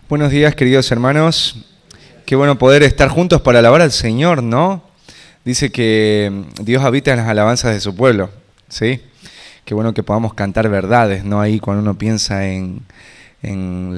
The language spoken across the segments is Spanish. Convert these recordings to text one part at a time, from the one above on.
Buenos días, queridos hermanos. Qué bueno poder estar juntos para alabar al Señor, ¿no? Dice que Dios habita en las alabanzas de su pueblo, ¿sí? Qué bueno que podamos cantar verdades, ¿no? Ahí cuando uno piensa en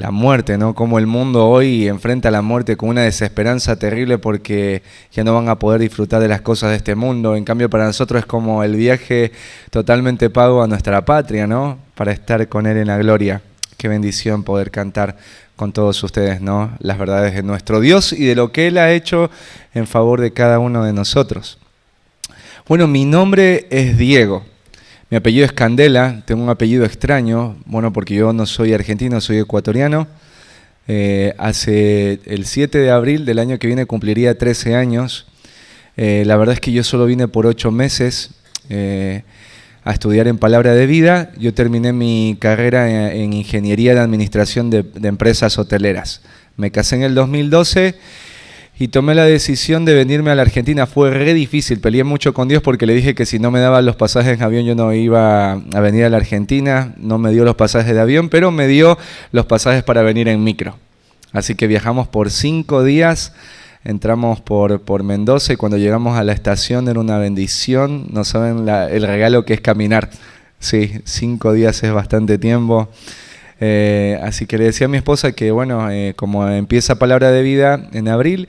la muerte, ¿no? Como el mundo hoy enfrenta la muerte con una desesperanza terrible porque ya no van a poder disfrutar de las cosas de este mundo. En cambio, para nosotros es como el viaje totalmente pago a nuestra patria, ¿no? Para estar con Él en la gloria. Qué bendición poder cantar con todos ustedes, ¿no? Las verdades de nuestro Dios y de lo que Él ha hecho en favor de cada uno de nosotros. Bueno, mi nombre es Diego. Mi apellido es Candela, tengo un apellido extraño, bueno, porque yo no soy argentino, soy ecuatoriano. Hace el 7 de abril del año que viene cumpliría 13 años. La verdad es que yo solo vine por 8 meses a estudiar en Palabra de Vida. Yo terminé mi carrera en Ingeniería de Administración de Empresas Hoteleras. Me casé en el 2012 y tomé la decisión de venirme a la Argentina. Fue re difícil, peleé mucho con Dios porque le dije que si no me daba los pasajes en avión yo no iba a venir a la Argentina. No me dio los pasajes de avión, pero me dio los pasajes para venir en micro. Así que viajamos por 5 días. Entramos por Mendoza y cuando llegamos a la estación era una bendición. No saben el regalo que es caminar. Sí, 5 días es bastante tiempo. Así que le decía a mi esposa que, bueno, como empieza Palabra de Vida en abril,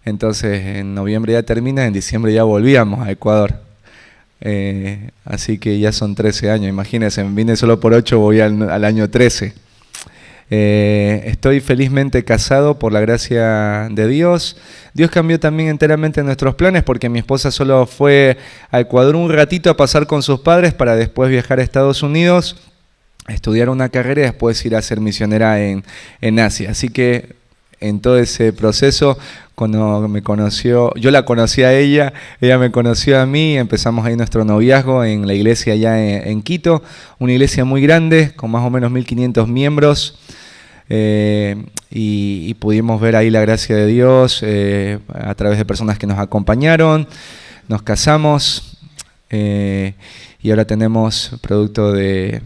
entonces en noviembre ya termina, en diciembre ya volvíamos a Ecuador. Así que ya son 13 años, imagínense, vine solo por 8, voy al año 13. Estoy felizmente casado por la gracia de Dios. Dios cambió también enteramente nuestros planes porque mi esposa solo fue a Ecuador un ratito a pasar con sus padres para después viajar a Estados Unidos, estudiar una carrera y después ir a ser misionera en Asia. Así que en todo ese proceso, cuando me conoció, yo la conocí a ella me conoció a mí, empezamos ahí nuestro noviazgo en la iglesia allá en Quito, una iglesia muy grande, con más o menos 1500 miembros, y pudimos ver ahí la gracia de Dios a través de personas que nos acompañaron, nos casamos, y ahora tenemos producto de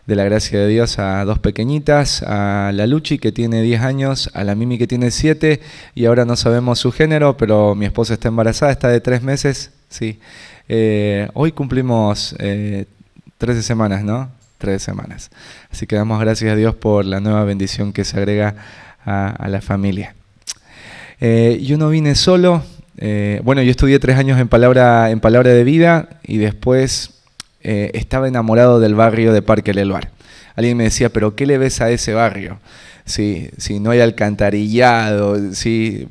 la gracia de Dios a 2 pequeñitas, a la Luchi que tiene 10 años, a la Mimi que tiene 7 y ahora no sabemos su género, pero mi esposa está embarazada, está de 3 meses, sí. Hoy cumplimos 13 semanas, ¿no? 13 semanas. Así que damos gracias a Dios por la nueva bendición que se agrega a la familia. Yo no vine solo, bueno, yo estudié 3 años en Palabra de Vida y después estaba enamorado del barrio de Parque Leloir. Alguien me decía, ¿pero qué le ves a ese barrio? Si no hay alcantarillado,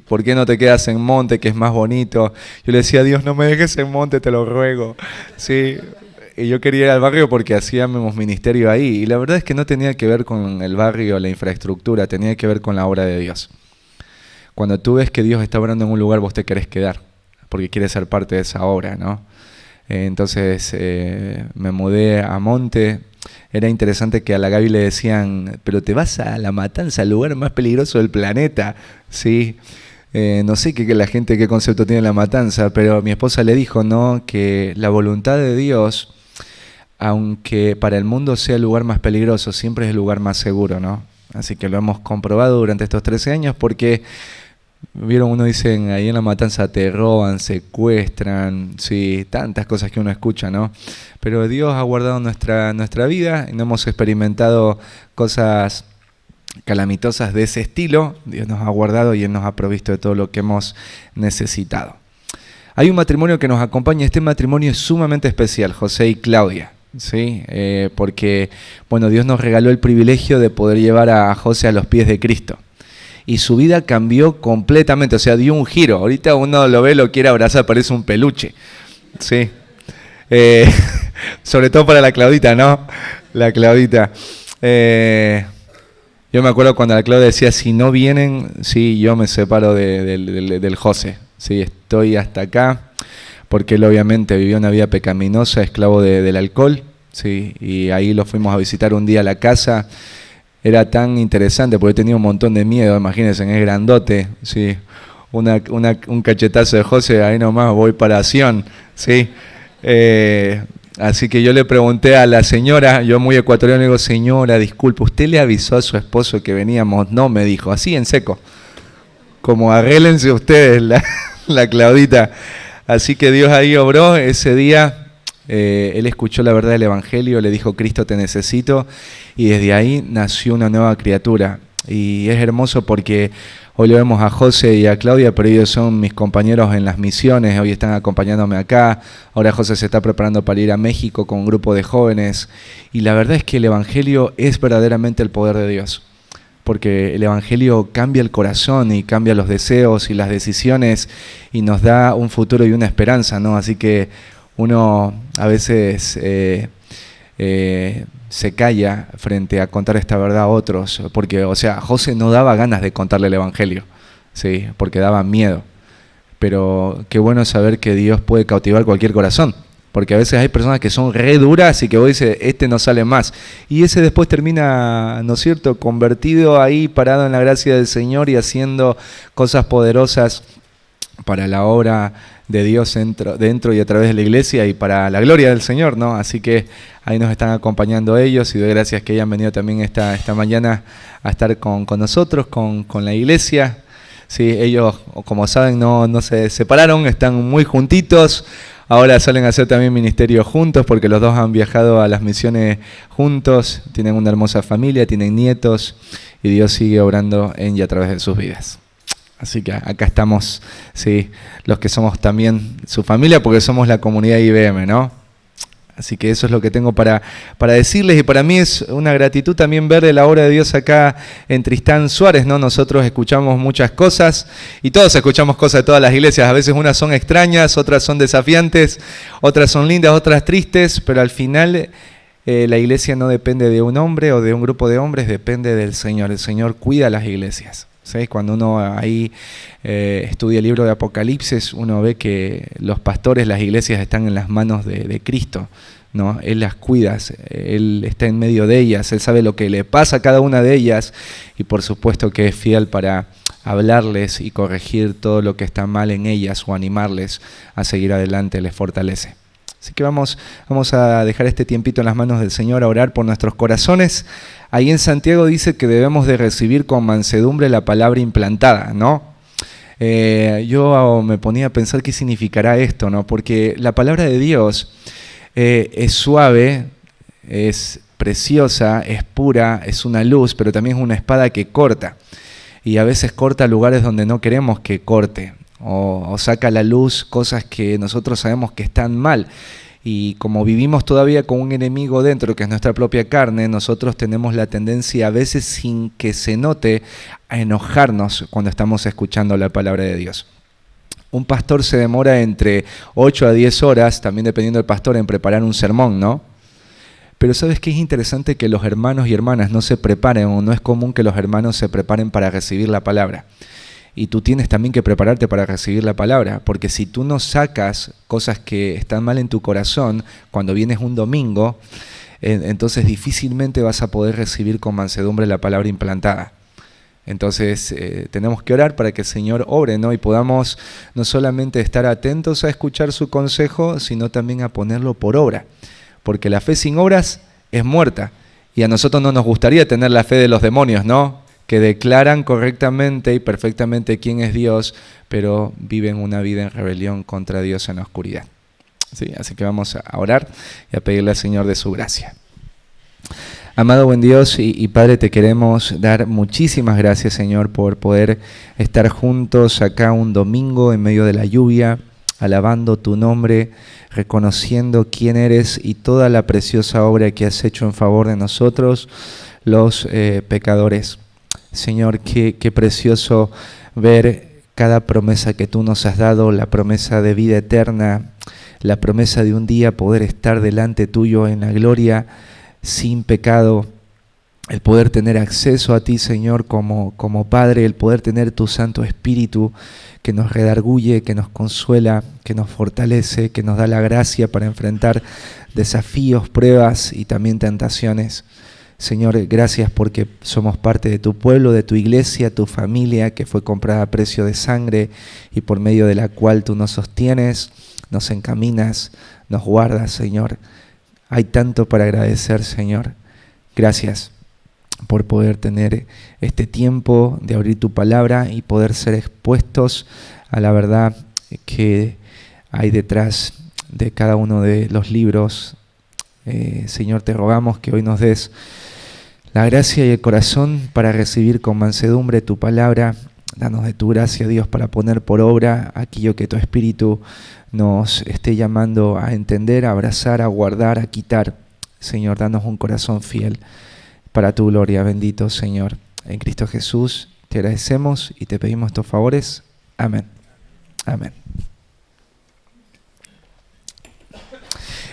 ¿por qué no te quedas en Monte, que es más bonito? Yo le decía, Dios, no me dejes en Monte, te lo ruego. Sí. Y yo quería ir al barrio porque hacíamos ministerio ahí. Y la verdad es que no tenía que ver con el barrio, la infraestructura, tenía que ver con la obra de Dios. Cuando tú ves que Dios está obrando en un lugar, vos te querés quedar, porque quieres ser parte de esa obra, ¿no? Entonces me mudé a Monte. Era interesante que a la Gaby le decían, pero te vas a La Matanza, el lugar más peligroso del planeta. Sí, no sé qué gente qué concepto tiene La Matanza, pero mi esposa le dijo, ¿no?, que la voluntad de Dios, aunque para el mundo sea el lugar más peligroso, siempre es el lugar más seguro, ¿no? Así que lo hemos comprobado durante estos 13 años porque vieron, uno dicen, ahí en La Matanza te roban, secuestran, sí, tantas cosas que uno escucha, ¿no? Pero Dios ha guardado nuestra vida y no hemos experimentado cosas calamitosas de ese estilo. Dios nos ha guardado y Él nos ha provisto de todo lo que hemos necesitado. Hay un matrimonio que nos acompaña. Este matrimonio es sumamente especial, José y Claudia, ¿sí? Porque, bueno, Dios nos regaló el privilegio de poder llevar a José a los pies de Cristo. Y su vida cambió completamente, o sea, dio un giro. Ahorita uno lo ve, lo quiere abrazar, parece un peluche. Sí. Sobre todo para la Claudita, ¿no? La Claudita. Yo me acuerdo cuando la Claudia decía, si no vienen, sí, yo me separo del José. Sí, estoy hasta acá, porque él obviamente vivió una vida pecaminosa, esclavo del alcohol. Sí, y ahí lo fuimos a visitar un día a la casa. Era tan interesante porque tenía un montón de miedo, imagínense, es grandote, sí. Un cachetazo de José, ahí nomás voy para Sion, sí. Así que yo le pregunté a la señora, yo muy ecuatoriano, le digo, señora, disculpe, ¿usted le avisó a su esposo que veníamos? No, me dijo, así en seco. Como arréglense ustedes, la Claudita. Así que Dios ahí obró ese día. Él escuchó la verdad del Evangelio, le dijo, Cristo te necesito, y desde ahí nació una nueva criatura. Y es hermoso porque hoy lo vemos a José y a Claudia, pero ellos son mis compañeros en las misiones, hoy están acompañándome acá. Ahora José se está preparando para ir a México con un grupo de jóvenes. Y la verdad es que el Evangelio es verdaderamente el poder de Dios, porque el Evangelio cambia el corazón y cambia los deseos y las decisiones y nos da un futuro y una esperanza, ¿no? Así que uno a veces se calla frente a contar esta verdad a otros, porque, o sea, José no daba ganas de contarle el Evangelio, ¿sí? Porque daba miedo. Pero qué bueno saber que Dios puede cautivar cualquier corazón, porque a veces hay personas que son re duras y que vos dices, este no sale más. Y ese después termina, ¿no es cierto?, convertido ahí, parado en la gracia del Señor y haciendo cosas poderosas para la obra de Dios dentro y a través de la iglesia y para la gloria del Señor, ¿no? Así que ahí nos están acompañando ellos y doy gracias que hayan venido también esta mañana a estar con nosotros, con la iglesia. Sí, ellos, como saben, no se separaron, están muy juntitos. Ahora salen a hacer también ministerio juntos porque los dos han viajado a las misiones juntos, tienen una hermosa familia, tienen nietos y Dios sigue obrando en y a través de sus vidas. Así que acá estamos, sí, los que somos también su familia porque somos la comunidad IBM, ¿no? Así que eso es lo que tengo para decirles, y para mí es una gratitud también ver la obra de Dios acá en Tristán Suárez, ¿no? Nosotros escuchamos muchas cosas y todos escuchamos cosas de todas las iglesias. A veces unas son extrañas, otras son desafiantes, otras son lindas, otras tristes, pero al final la iglesia no depende de un hombre o de un grupo de hombres, depende del Señor. El Señor cuida las iglesias. ¿Sí? Cuando uno ahí estudia el libro de Apocalipsis, uno ve que los pastores, las iglesias están en las manos de Cristo, ¿no? Él las cuida, Él está en medio de ellas, Él sabe lo que le pasa a cada una de ellas y por supuesto que es fiel para hablarles y corregir todo lo que está mal en ellas o animarles a seguir adelante, les fortalece. Así que vamos a dejar este tiempito en las manos del Señor, a orar por nuestros corazones. Ahí en Santiago dice que debemos de recibir con mansedumbre la palabra implantada, ¿no? Yo me ponía a pensar qué significará esto, ¿no? Porque la palabra de Dios es suave, es preciosa, es pura, es una luz, pero también es una espada que corta. Y a veces corta lugares donde no queremos que corte. O saca a la luz cosas que nosotros sabemos que están mal. Y como vivimos todavía con un enemigo dentro, que es nuestra propia carne, nosotros tenemos la tendencia a veces sin que se note a enojarnos cuando estamos escuchando la palabra de Dios. Un pastor se demora entre 8 a 10 horas, también dependiendo del pastor, en preparar un sermón, ¿no? Pero ¿sabes qué? Es interesante que los hermanos y hermanas no se preparen, o no es común que los hermanos se preparen para recibir la palabra. Y tú tienes también que prepararte para recibir la palabra, porque si tú no sacas cosas que están mal en tu corazón cuando vienes un domingo, entonces difícilmente vas a poder recibir con mansedumbre la palabra implantada. Entonces tenemos que orar para que el Señor obre, ¿no? Y podamos no solamente estar atentos a escuchar su consejo, sino también a ponerlo por obra, porque la fe sin obras es muerta, y a nosotros no nos gustaría tener la fe de los demonios, ¿no? Que declaran correctamente y perfectamente quién es Dios, pero viven una vida en rebelión contra Dios en la oscuridad. ¿Sí? Así que vamos a orar y a pedirle al Señor de su gracia. Amado buen Dios y Padre, te queremos dar muchísimas gracias, Señor, por poder estar juntos acá un domingo en medio de la lluvia, alabando tu nombre, reconociendo quién eres y toda la preciosa obra que has hecho en favor de nosotros, los pecadores. Señor, qué precioso ver cada promesa que tú nos has dado, la promesa de vida eterna, la promesa de un día poder estar delante tuyo en la gloria sin pecado, el poder tener acceso a ti, Señor, como Padre, el poder tener tu Santo Espíritu que nos redarguye, que nos consuela, que nos fortalece, que nos da la gracia para enfrentar desafíos, pruebas y también tentaciones. Señor, gracias porque somos parte de tu pueblo, de tu iglesia, tu familia que fue comprada a precio de sangre y por medio de la cual tú nos sostienes, nos encaminas, nos guardas, Señor. Hay tanto para agradecer, Señor. Gracias por poder tener este tiempo de abrir tu palabra y poder ser expuestos a la verdad que hay detrás de cada uno de los libros. Señor, te rogamos que hoy nos des la gracia y el corazón para recibir con mansedumbre tu palabra. Danos de tu gracia, Dios, para poner por obra aquello que tu Espíritu nos esté llamando a entender, a abrazar, a guardar, a quitar. Señor, danos un corazón fiel para tu gloria. Bendito, Señor. En Cristo Jesús te agradecemos y te pedimos estos favores. Amén. Amén.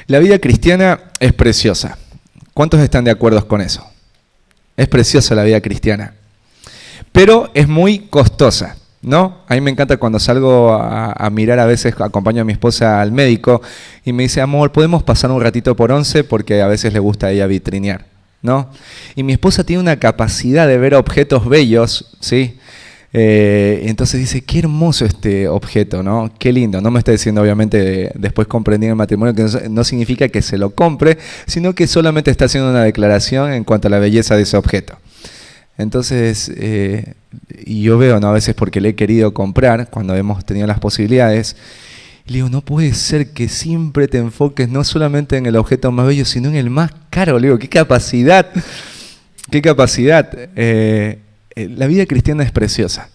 La vida cristiana es preciosa. ¿Cuántos están de acuerdo con eso? Es preciosa la vida cristiana. Pero es muy costosa, ¿no? A mí me encanta cuando salgo a mirar, a veces acompaño a mi esposa al médico y me dice, amor, ¿podemos pasar un ratito por Once? Porque a veces le gusta a ella vitrinear, ¿no? Y mi esposa tiene una capacidad de ver objetos bellos, ¿sí? Entonces dice, qué hermoso este objeto, ¿no? Qué lindo. No me está diciendo, obviamente, después comprendí en el matrimonio, que no significa que se lo compre, sino que solamente está haciendo una declaración en cuanto a la belleza de ese objeto. Entonces, y yo veo, ¿no? A veces porque le he querido comprar, cuando hemos tenido las posibilidades, y le digo, no puede ser que siempre te enfoques no solamente en el objeto más bello, sino en el más caro. Le digo, qué capacidad, qué capacidad. La vida cristiana es preciosa,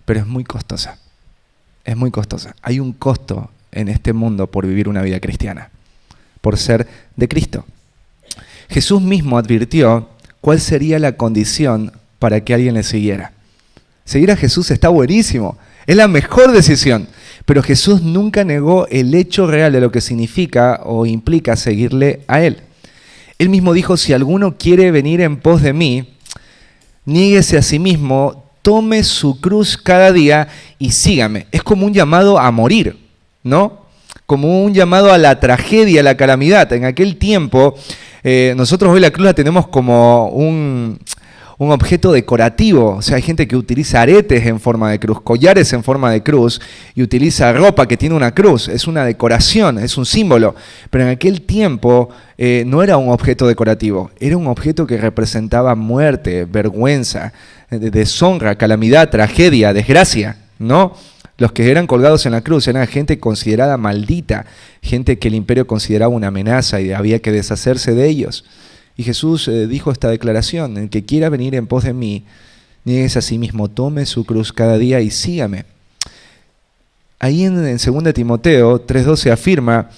pero es muy costosa, es muy costosa. Hay un costo en este mundo por vivir una vida cristiana, por ser de Cristo. Jesús mismo advirtió cuál sería la condición para que alguien le siguiera. Seguir a Jesús está buenísimo, es la mejor decisión, pero Jesús nunca negó el hecho real de lo que significa o implica seguirle a Él. Él mismo dijo, si alguno quiere venir en pos de mí, niéguese a sí mismo, tome su cruz cada día y sígame. Es como un llamado a morir, ¿no? Como un llamado a la tragedia, a la calamidad. En aquel tiempo, nosotros hoy la cruz la tenemos como un objeto decorativo. O sea, hay gente que utiliza aretes en forma de cruz, collares en forma de cruz, y utiliza ropa que tiene una cruz. Es una decoración, es un símbolo. Pero en aquel tiempo no era un objeto decorativo, era un objeto que representaba muerte, vergüenza, deshonra, calamidad, tragedia, desgracia, ¿no? Los que eran colgados en la cruz eran gente considerada maldita, gente que el imperio consideraba una amenaza y había que deshacerse de ellos. Y Jesús dijo esta declaración, el que quiera venir en pos de mí, niéguese a sí mismo, tome su cruz cada día y sígame. Ahí en 2 Timoteo 3:12 afirma,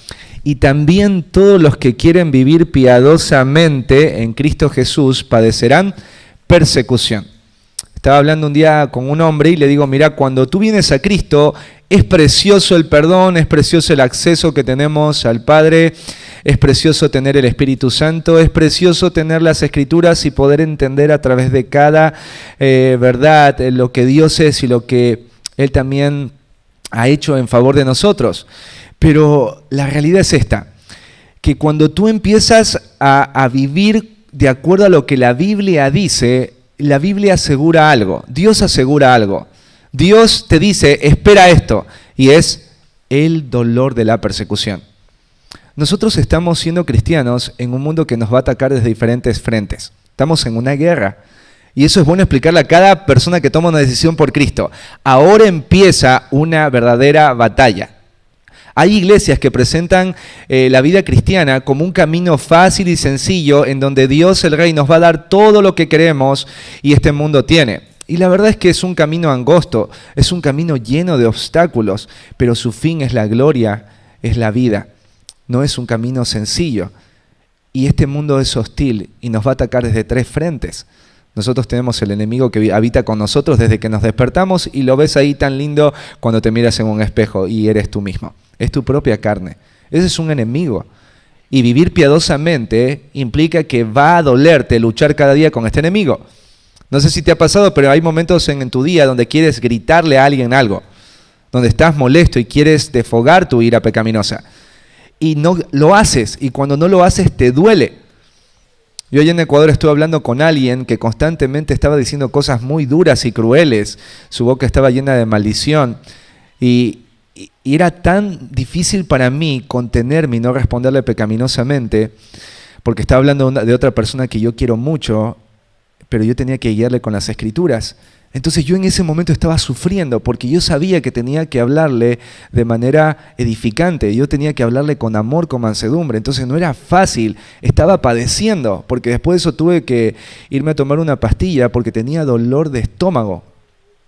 y también todos los que quieren vivir piadosamente en Cristo Jesús padecerán persecución. Estaba hablando un día con un hombre y le digo, mira, cuando tú vienes a Cristo, es precioso el perdón, es precioso el acceso que tenemos al Padre, es precioso tener el Espíritu Santo, es precioso tener las Escrituras y poder entender a través de cada verdad lo que Dios es y lo que Él también ha hecho en favor de nosotros. Pero la realidad es esta, que cuando tú empiezas a vivir de acuerdo a lo que la Biblia dice, la Biblia asegura algo, Dios asegura algo. Dios te dice, espera esto, y es el dolor de la persecución. Nosotros estamos siendo cristianos en un mundo que nos va a atacar desde diferentes frentes. Estamos en una guerra. Y eso es bueno explicarle a cada persona que toma una decisión por Cristo. Ahora empieza una verdadera batalla. Hay iglesias que presentan la vida cristiana como un camino fácil y sencillo en donde Dios, el Rey, nos va a dar todo lo que queremos y este mundo tiene. Y la verdad es que es un camino angosto, es un camino lleno de obstáculos, pero su fin es la gloria, es la vida. No es un camino sencillo. Y este mundo es hostil y nos va a atacar desde 3 frentes. Nosotros tenemos el enemigo que habita con nosotros desde que nos despertamos y lo ves ahí tan lindo cuando te miras en un espejo y eres tú mismo. Es tu propia carne. Ese es un enemigo. Y vivir piadosamente implica que va a dolerte luchar cada día con este enemigo. No sé si te ha pasado, pero hay momentos en tu día donde quieres gritarle a alguien algo, donde estás molesto y quieres desfogar tu ira pecaminosa. Y no lo haces, y cuando no lo haces te duele. Yo allá en Ecuador estuve hablando con alguien que constantemente estaba diciendo cosas muy duras y crueles, su boca estaba llena de maldición, y Y era tan difícil para mí contenerme y no responderle pecaminosamente, porque estaba hablando de otra persona que yo quiero mucho, pero yo tenía que guiarle con las Escrituras. Entonces yo en ese momento estaba sufriendo, porque yo sabía que tenía que hablarle de manera edificante, yo tenía que hablarle con amor, con mansedumbre. Entonces no era fácil, estaba padeciendo, porque después de eso tuve que irme a tomar una pastilla porque tenía dolor de estómago.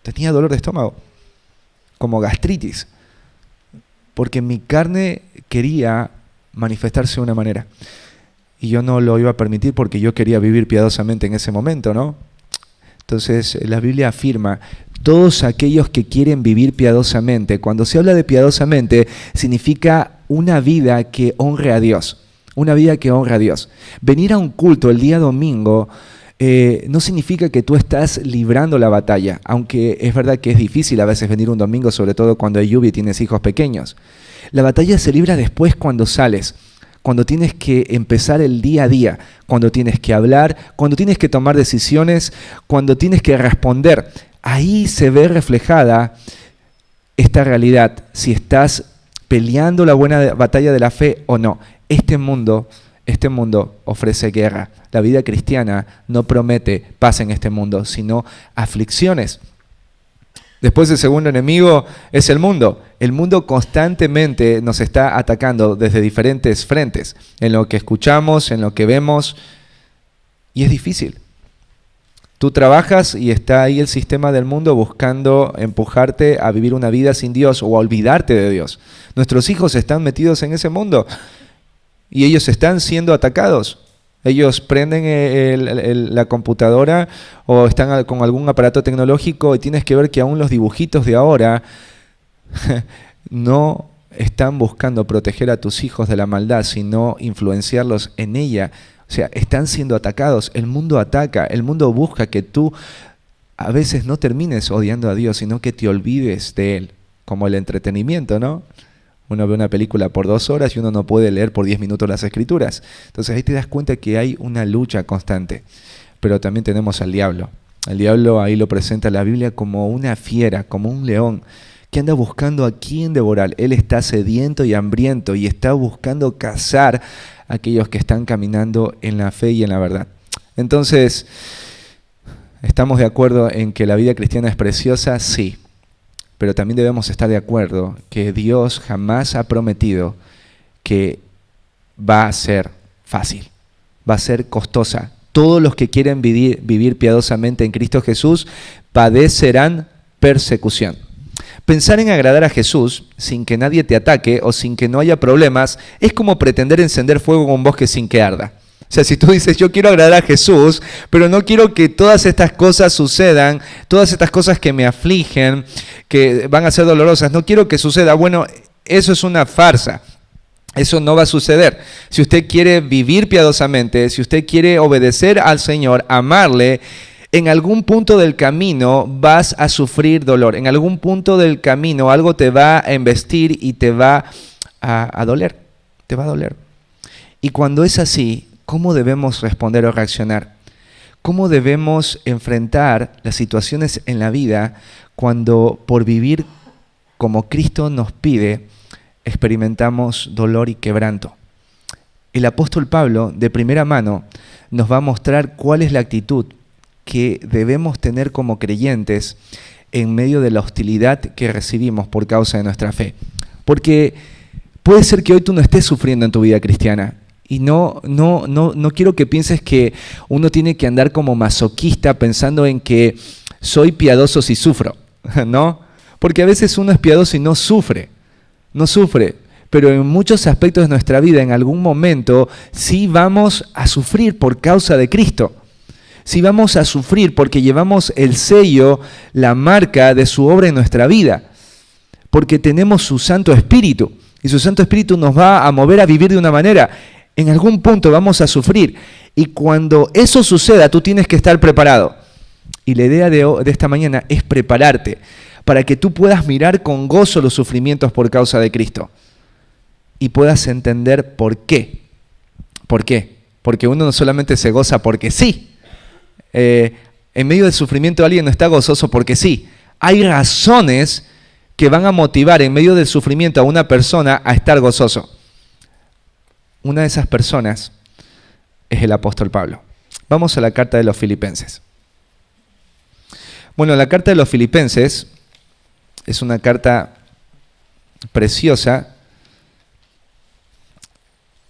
Tenía dolor de estómago, como gastritis, porque mi carne quería manifestarse de una manera. Y yo no lo iba a permitir porque yo quería vivir piadosamente en ese momento, ¿no? Entonces la Biblia afirma, todos aquellos que quieren vivir piadosamente, cuando se habla de piadosamente, significa una vida que honre a Dios. Una vida que honra a Dios. Venir a un culto el día domingo no significa que tú estás librando la batalla, aunque es verdad que es difícil a veces venir un domingo, sobre todo cuando hay lluvia y tienes hijos pequeños. La batalla se libra después cuando sales, cuando tienes que empezar el día a día, cuando tienes que hablar, cuando tienes que tomar decisiones, cuando tienes que responder. Ahí se ve reflejada esta realidad, si estás peleando la buena batalla de la fe o no. Este mundo ofrece guerra. La vida cristiana no promete paz en este mundo, sino aflicciones. Después el segundo enemigo es el mundo. El mundo constantemente nos está atacando desde diferentes frentes, en lo que escuchamos, en lo que vemos, y es difícil. Tú trabajas y está ahí el sistema del mundo buscando empujarte a vivir una vida sin Dios o a olvidarte de Dios. Nuestros hijos están metidos en ese mundo y ellos están siendo atacados. Ellos prenden la computadora o están con algún aparato tecnológico y tienes que ver que aún los dibujitos de ahora no están buscando proteger a tus hijos de la maldad, sino influenciarlos en ella. O sea, están siendo atacados. El mundo ataca, el mundo busca que tú a veces no termines odiando a Dios, sino que te olvides de Él, como el entretenimiento, ¿no? Uno ve una película por 2 horas y uno no puede leer por 10 minutos las Escrituras. Entonces ahí te das cuenta que hay una lucha constante. Pero también tenemos al diablo. El diablo ahí lo presenta la Biblia como una fiera, como un león, que anda buscando a quién devorar. Él está sediento y hambriento y está buscando cazar a aquellos que están caminando en la fe y en la verdad. Entonces, ¿estamos de acuerdo en que la vida cristiana es preciosa? Sí. Pero también debemos estar de acuerdo que Dios jamás ha prometido que va a ser fácil, va a ser costosa. Todos los que quieren vivir piadosamente en Cristo Jesús padecerán persecución. Pensar en agradar a Jesús sin que nadie te ataque o sin que no haya problemas es como pretender encender fuego en un bosque sin que arda. O sea, si tú dices, yo quiero agradar a Jesús, pero no quiero que todas estas cosas sucedan, todas estas cosas que me afligen, que van a ser dolorosas, no quiero que suceda. Bueno, eso es una farsa. Eso no va a suceder. Si usted quiere vivir piadosamente, si usted quiere obedecer al Señor, amarle, en algún punto del camino vas a sufrir dolor. En algún punto del camino algo te va a embestir y te va a doler. Te va a doler. Y cuando es así, ¿cómo debemos responder o reaccionar? ¿Cómo debemos enfrentar las situaciones en la vida cuando por vivir como Cristo nos pide, experimentamos dolor y quebranto? El apóstol Pablo, de primera mano, nos va a mostrar cuál es la actitud que debemos tener como creyentes en medio de la hostilidad que recibimos por causa de nuestra fe. Porque puede ser que hoy tú no estés sufriendo en tu vida cristiana. Y no quiero que pienses que uno tiene que andar como masoquista pensando en que soy piadoso si sufro, ¿no? Porque a veces uno es piadoso y no sufre, pero en muchos aspectos de nuestra vida, en algún momento, sí vamos a sufrir por causa de Cristo. Sí vamos a sufrir porque llevamos el sello, la marca de su obra en nuestra vida, porque tenemos su Santo Espíritu, y su Santo Espíritu nos va a mover a vivir de una manera. En algún punto vamos a sufrir, y cuando eso suceda, tú tienes que estar preparado. Y la idea de esta mañana es prepararte, para que tú puedas mirar con gozo los sufrimientos por causa de Cristo, y puedas entender por qué. ¿Por qué? Porque uno no solamente se goza porque sí. En medio del sufrimiento alguien no está gozoso porque sí. Hay razones que van a motivar en medio del sufrimiento a una persona a estar gozoso. Una de esas personas es el apóstol Pablo. Vamos a la carta de los Filipenses. Bueno, la carta de los Filipenses es una carta preciosa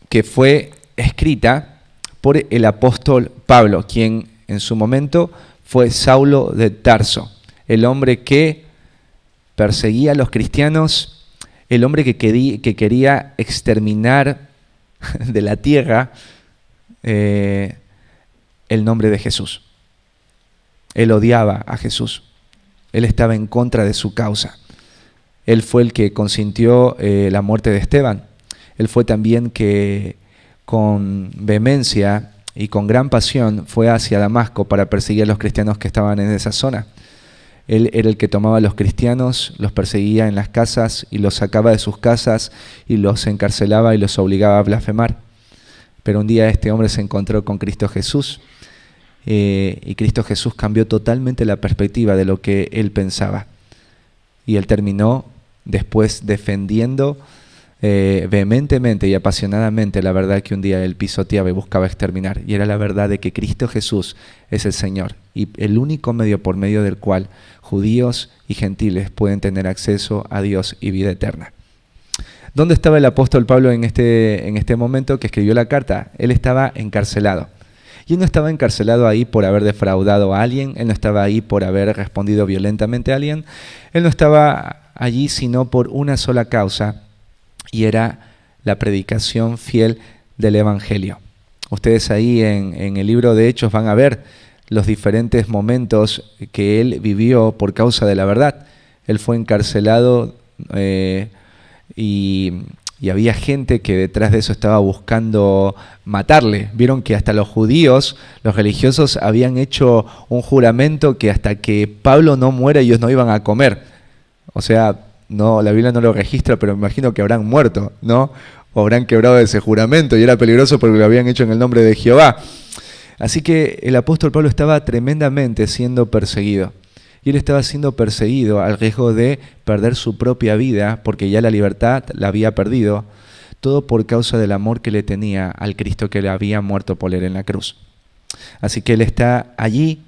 que fue escrita por el apóstol Pablo, quien en su momento fue Saulo de Tarso, el hombre que perseguía a los cristianos, el hombre que quería exterminar de la tierra el nombre de Jesús. Él odiaba a Jesús. Él estaba en contra de su causa. Él fue el que consintió la muerte de Esteban. Él fue también que con vehemencia y con gran pasión fue hacia Damasco para perseguir a los cristianos que estaban en esa zona. Él era el que tomaba a los cristianos, los perseguía en las casas y los sacaba de sus casas y los encarcelaba y los obligaba a blasfemar. Pero un día este hombre se encontró con Cristo Jesús y Cristo Jesús cambió totalmente la perspectiva de lo que él pensaba. Y él terminó después defendiendo vehementemente y apasionadamente la verdad que un día él pisoteaba y buscaba exterminar. Y era la verdad de que Cristo Jesús es el Señor y el único medio por medio del cual judíos y gentiles pueden tener acceso a Dios y vida eterna. ¿Dónde estaba el apóstol Pablo en este momento que escribió la carta? Él estaba encarcelado. Y él no estaba encarcelado ahí por haber defraudado a alguien, él no estaba ahí por haber respondido violentamente a alguien, él no estaba allí sino por una sola causa, y era la predicación fiel del Evangelio. Ustedes ahí en el libro de Hechos van a ver los diferentes momentos que él vivió por causa de la verdad. Él fue encarcelado y había gente que detrás de eso estaba buscando matarle. Vieron que hasta los judíos, los religiosos, habían hecho un juramento que hasta que Pablo no muera ellos no iban a comer. O sea, no, la Biblia no lo registra, pero me imagino que habrán muerto, ¿no? O habrán quebrado ese juramento y era peligroso porque lo habían hecho en el nombre de Jehová. Así que el apóstol Pablo estaba tremendamente siendo perseguido. Y él estaba siendo perseguido al riesgo de perder su propia vida, porque ya la libertad la había perdido, todo por causa del amor que le tenía al Cristo que le había muerto por él en la cruz. Así que él está allí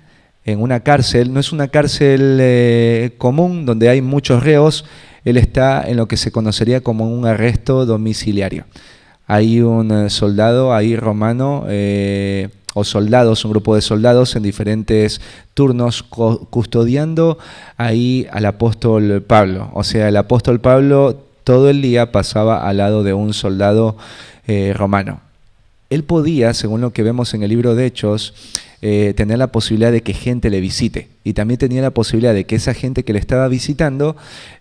en una cárcel, no es una cárcel común donde hay muchos reos, él está en lo que se conocería como un arresto domiciliario. Hay un soldado ahí romano, o soldados, un grupo de soldados en diferentes turnos custodiando ahí al apóstol Pablo. O sea, el apóstol Pablo todo el día pasaba al lado de un soldado romano. Él podía, según lo que vemos en el libro de Hechos, tener la posibilidad de que gente le visite. Y también tenía la posibilidad de que esa gente que le estaba visitando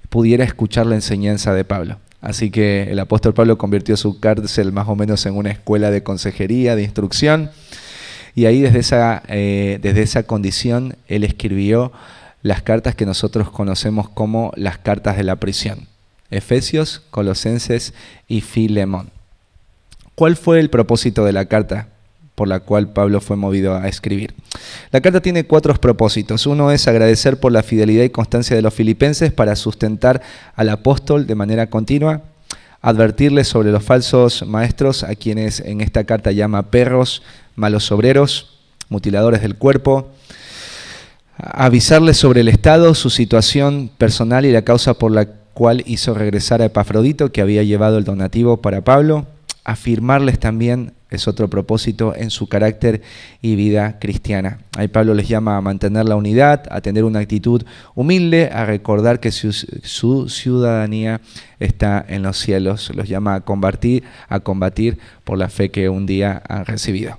pudiera escuchar la enseñanza de Pablo. Así que el apóstol Pablo convirtió su cárcel más o menos en una escuela de consejería, de instrucción. Y ahí desde esa condición él escribió las cartas que nosotros conocemos como las cartas de la prisión. Efesios, Colosenses y Filemón. ¿Cuál fue el propósito de la carta por la cual Pablo fue movido a escribir? La carta tiene 4 propósitos. Uno es agradecer por la fidelidad y constancia de los filipenses para sustentar al apóstol de manera continua, advertirles sobre los falsos maestros a quienes en esta carta llama perros, malos obreros, mutiladores del cuerpo, avisarles sobre el estado, su situación personal y la causa por la cual hizo regresar a Epafrodito, que había llevado el donativo para Pablo, afirmarles también, es otro propósito, en su carácter y vida cristiana. Ahí Pablo les llama a mantener la unidad, a tener una actitud humilde, a recordar que su ciudadanía está en los cielos. Los llama a combatir por la fe que un día han recibido.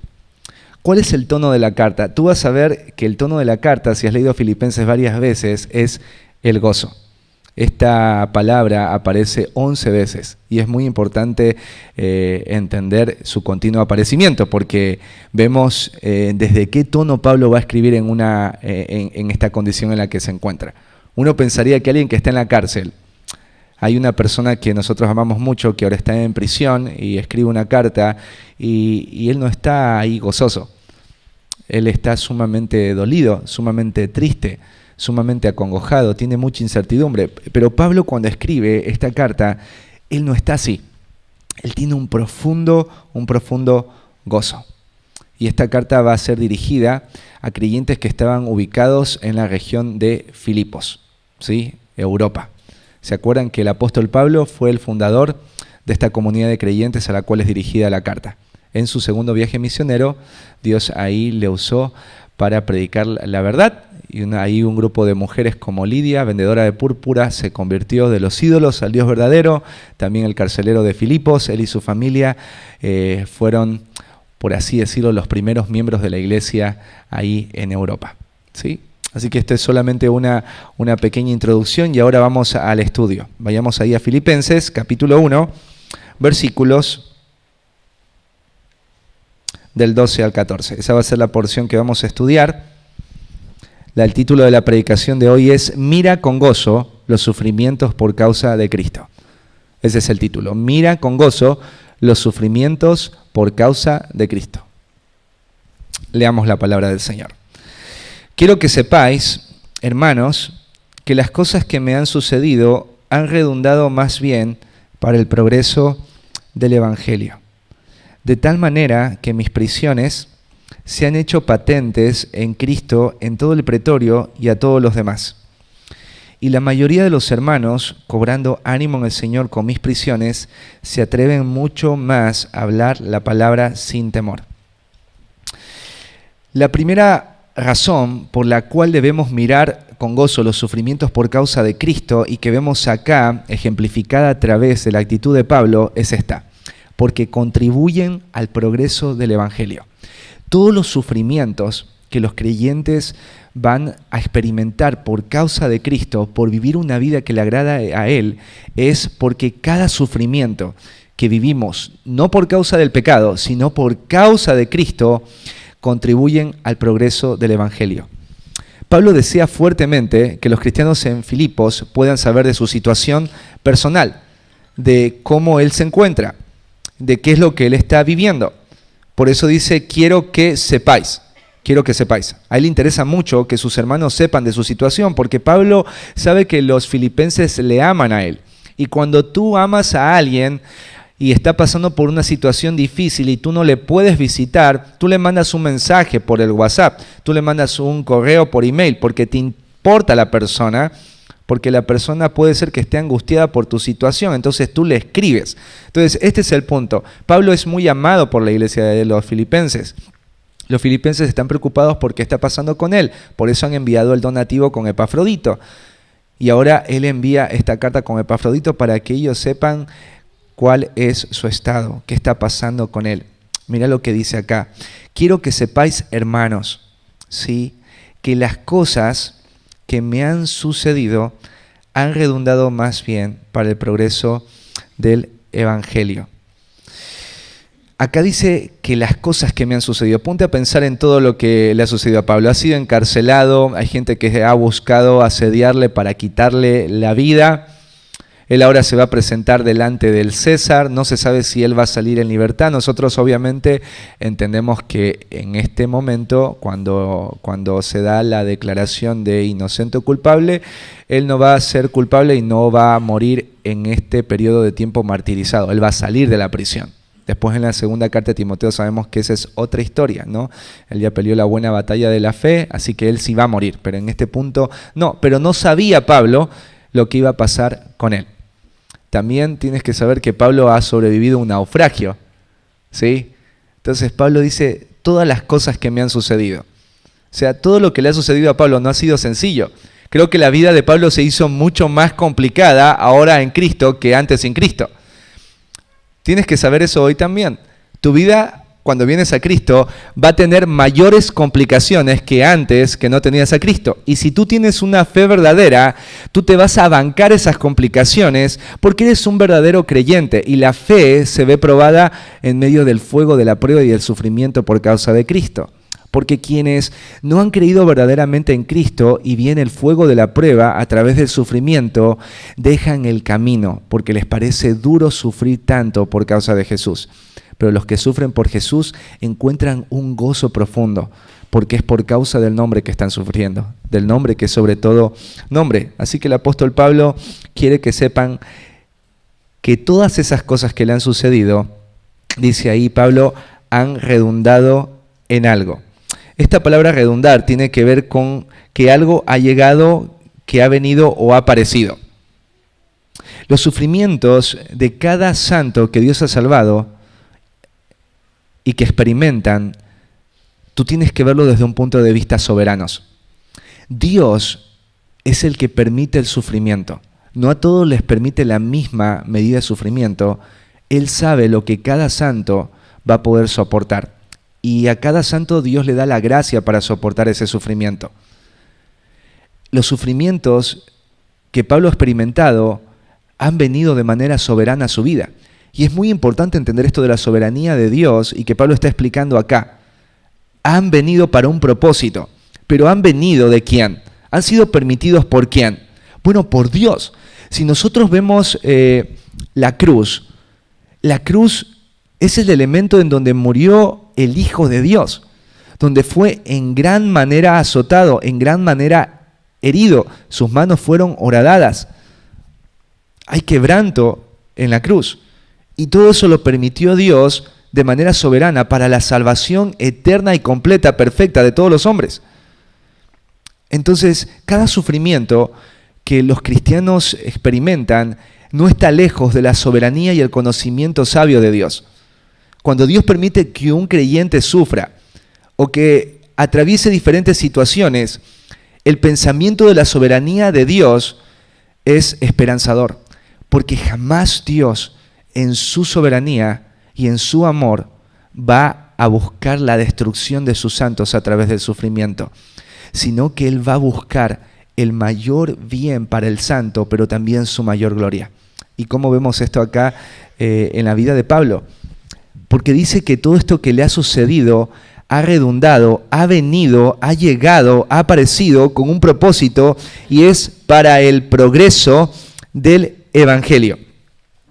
¿Cuál es el tono de la carta? Tú vas a ver que el tono de la carta, si has leído Filipenses varias veces, es el gozo. Esta palabra aparece 11 veces y es muy importante entender su continuo aparecimiento, porque vemos desde qué tono Pablo va a escribir en esta condición en la que se encuentra. Uno pensaría que alguien que está en la cárcel, hay una persona que nosotros amamos mucho que ahora está en prisión y escribe una carta y él no está ahí gozoso. Él está sumamente dolido, sumamente triste. sumamente acongojado, tiene mucha incertidumbre. Pero Pablo, cuando escribe esta carta, él no está así. Él tiene un profundo gozo. Y esta carta va a ser dirigida a creyentes que estaban ubicados en la región de Filipos, ¿sí? Europa. ¿Se acuerdan que el apóstol Pablo fue el fundador de esta comunidad de creyentes a la cual es dirigida la carta? En su segundo viaje misionero, Dios ahí le usó para predicar la verdad. Y ahí un grupo de mujeres como Lidia, vendedora de púrpura, se convirtió de los ídolos al Dios verdadero. También el carcelero de Filipos, él y su familia fueron, por así decirlo, los primeros miembros de la iglesia ahí en Europa, ¿sí? Así que esto es solamente una pequeña introducción y ahora vamos al estudio. Vayamos ahí a Filipenses, capítulo 1, versículos del 12 al 14. Esa va a ser la porción que vamos a estudiar. El título de la predicación de hoy es Mira con gozo los sufrimientos por causa de Cristo. Ese es el título. Mira con gozo los sufrimientos por causa de Cristo. Leamos la palabra del Señor. Quiero que sepáis, hermanos, que las cosas que me han sucedido han redundado más bien para el progreso del Evangelio. De tal manera que mis prisiones se han hecho patentes en Cristo en todo el pretorio y a todos los demás. Y la mayoría de los hermanos, cobrando ánimo en el Señor con mis prisiones, se atreven mucho más a hablar la palabra sin temor. La primera razón por la cual debemos mirar con gozo los sufrimientos por causa de Cristo y que vemos acá ejemplificada a través de la actitud de Pablo es esta: porque contribuyen al progreso del Evangelio. Todos los sufrimientos que los creyentes van a experimentar por causa de Cristo, por vivir una vida que le agrada a Él, es porque cada sufrimiento que vivimos, no por causa del pecado, sino por causa de Cristo, contribuyen al progreso del Evangelio. Pablo desea fuertemente que los cristianos en Filipos puedan saber de su situación personal, de cómo él se encuentra, de qué es lo que él está viviendo. Por eso dice, quiero que sepáis. A él le interesa mucho que sus hermanos sepan de su situación, porque Pablo sabe que los filipenses le aman a él. Y cuando tú amas a alguien y está pasando por una situación difícil y tú no le puedes visitar, tú le mandas un mensaje por el WhatsApp, tú le mandas un correo por email, porque te importa la persona, porque la persona puede ser que esté angustiada por tu situación, entonces tú le escribes. Entonces, este es el punto. Pablo es muy amado por la iglesia de los filipenses. Los filipenses están preocupados por qué está pasando con él, por eso han enviado el donativo con Epafrodito. Y ahora él envía esta carta con Epafrodito para que ellos sepan cuál es su estado, qué está pasando con él. Mira lo que dice acá. Quiero que sepáis, hermanos, ¿sí?, que las cosas que me han sucedido han redundado más bien para el progreso del Evangelio. Acá dice que las cosas que me han sucedido. Ponte a pensar en todo lo que le ha sucedido a Pablo. Ha sido encarcelado, hay gente que ha buscado asediarle para quitarle la vida. Él ahora se va a presentar delante del César, no se sabe si él va a salir en libertad. Nosotros obviamente entendemos que en este momento, cuando se da la declaración de inocente o culpable, él no va a ser culpable y no va a morir en este periodo de tiempo martirizado. Él va a salir de la prisión. Después en la segunda carta de Timoteo sabemos que esa es otra historia, ¿no? Él ya peleó la buena batalla de la fe, así que él sí va a morir. Pero en este punto no. Pero no sabía Pablo lo que iba a pasar con él. También tienes que saber que Pablo ha sobrevivido a un naufragio, ¿sí? Entonces Pablo dice, todas las cosas que me han sucedido. O sea, todo lo que le ha sucedido a Pablo no ha sido sencillo. Creo que la vida de Pablo se hizo mucho más complicada ahora en Cristo que antes sin Cristo. Tienes que saber eso hoy también. Tu vida, cuando vienes a Cristo, va a tener mayores complicaciones que antes que no tenías a Cristo. Y si tú tienes una fe verdadera, tú te vas a bancar esas complicaciones porque eres un verdadero creyente. Y la fe se ve probada en medio del fuego de la prueba y del sufrimiento por causa de Cristo. Porque quienes no han creído verdaderamente en Cristo y viene el fuego de la prueba a través del sufrimiento, dejan el camino porque les parece duro sufrir tanto por causa de Jesús. Pero los que sufren por Jesús encuentran un gozo profundo, porque es por causa del nombre que están sufriendo, del nombre que es sobre todo nombre. Así que el apóstol Pablo quiere que sepan que todas esas cosas que le han sucedido, dice ahí Pablo, han redundado en algo. Esta palabra redundar tiene que ver con que algo ha llegado, que ha venido o ha aparecido. Los sufrimientos de cada santo que Dios ha salvado y que experimentan, tú tienes que verlo desde un punto de vista soberanos. Dios es el que permite el sufrimiento. No a todos les permite la misma medida de sufrimiento. Él sabe lo que cada santo va a poder soportar. Y a cada santo Dios le da la gracia para soportar ese sufrimiento. Los sufrimientos que Pablo ha experimentado han venido de manera soberana a su vida. Y es muy importante entender esto de la soberanía de Dios y que Pablo está explicando acá. Han venido para un propósito, pero ¿han venido de quién? ¿Han sido permitidos por quién? Bueno, por Dios. Si nosotros vemos la cruz es el elemento en donde murió el Hijo de Dios, donde fue en gran manera azotado, en gran manera herido, sus manos fueron horadadas. Hay quebranto en la cruz. Y todo eso lo permitió Dios de manera soberana para la salvación eterna y completa, perfecta de todos los hombres. Entonces, cada sufrimiento que los cristianos experimentan no está lejos de la soberanía y el conocimiento sabio de Dios. Cuando Dios permite que un creyente sufra o que atraviese diferentes situaciones, el pensamiento de la soberanía de Dios es esperanzador, porque jamás Dios en su soberanía y en su amor va a buscar la destrucción de sus santos a través del sufrimiento, sino que Él va a buscar el mayor bien para el santo, pero también su mayor gloria. ¿Y cómo vemos esto acá en la vida de Pablo? Porque dice que todo esto que le ha sucedido ha redundado, ha venido, ha llegado, ha aparecido con un propósito y es para el progreso del Evangelio.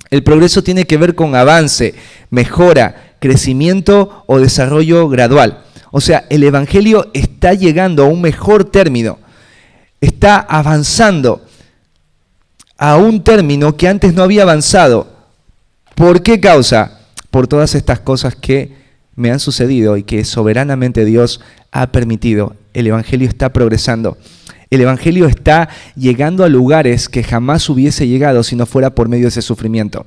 El progreso tiene que ver con avance, mejora, crecimiento o desarrollo gradual. O sea, el Evangelio está llegando a un mejor término, está avanzando a un término que antes no había avanzado. ¿Por qué causa? Por todas estas cosas que me han sucedido y que soberanamente Dios ha permitido. El Evangelio está progresando. El Evangelio está llegando a lugares que jamás hubiese llegado si no fuera por medio de ese sufrimiento.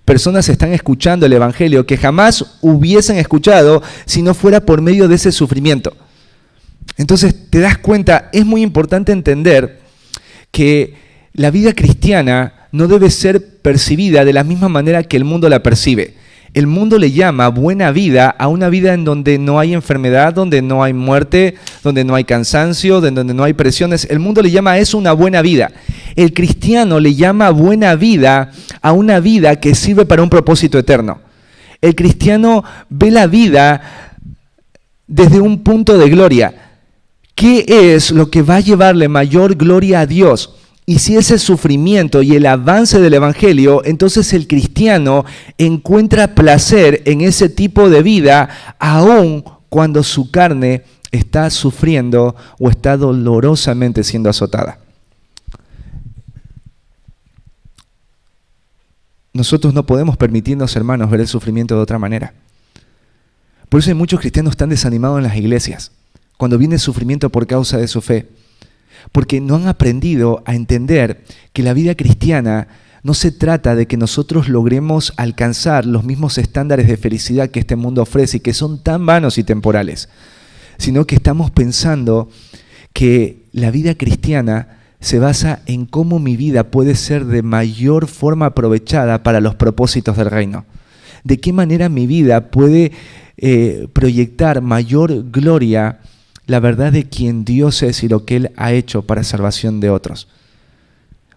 Personas están escuchando el Evangelio que jamás hubiesen escuchado si no fuera por medio de ese sufrimiento. Entonces, te das cuenta, es muy importante entender que la vida cristiana no debe ser percibida de la misma manera que el mundo la percibe. El mundo le llama buena vida a una vida en donde no hay enfermedad, donde no hay muerte, donde no hay cansancio, donde no hay presiones. El mundo le llama a eso una buena vida. El cristiano le llama buena vida a una vida que sirve para un propósito eterno. El cristiano ve la vida desde un punto de gloria. ¿Qué es lo que va a llevarle mayor gloria a Dios? Y si ese sufrimiento y el avance del Evangelio, entonces el cristiano encuentra placer en ese tipo de vida, aun cuando su carne está sufriendo o está dolorosamente siendo azotada. Nosotros no podemos permitirnos, hermanos, ver el sufrimiento de otra manera. Por eso hay muchos cristianos tan desanimados en las iglesias, cuando viene el sufrimiento por causa de su fe. Porque no han aprendido a entender que la vida cristiana no se trata de que nosotros logremos alcanzar los mismos estándares de felicidad que este mundo ofrece y que son tan vanos y temporales, sino que estamos pensando que la vida cristiana se basa en cómo mi vida puede ser de mayor forma aprovechada para los propósitos del reino. De qué manera mi vida puede proyectar mayor gloria, la verdad de quién Dios es y lo que Él ha hecho para salvación de otros.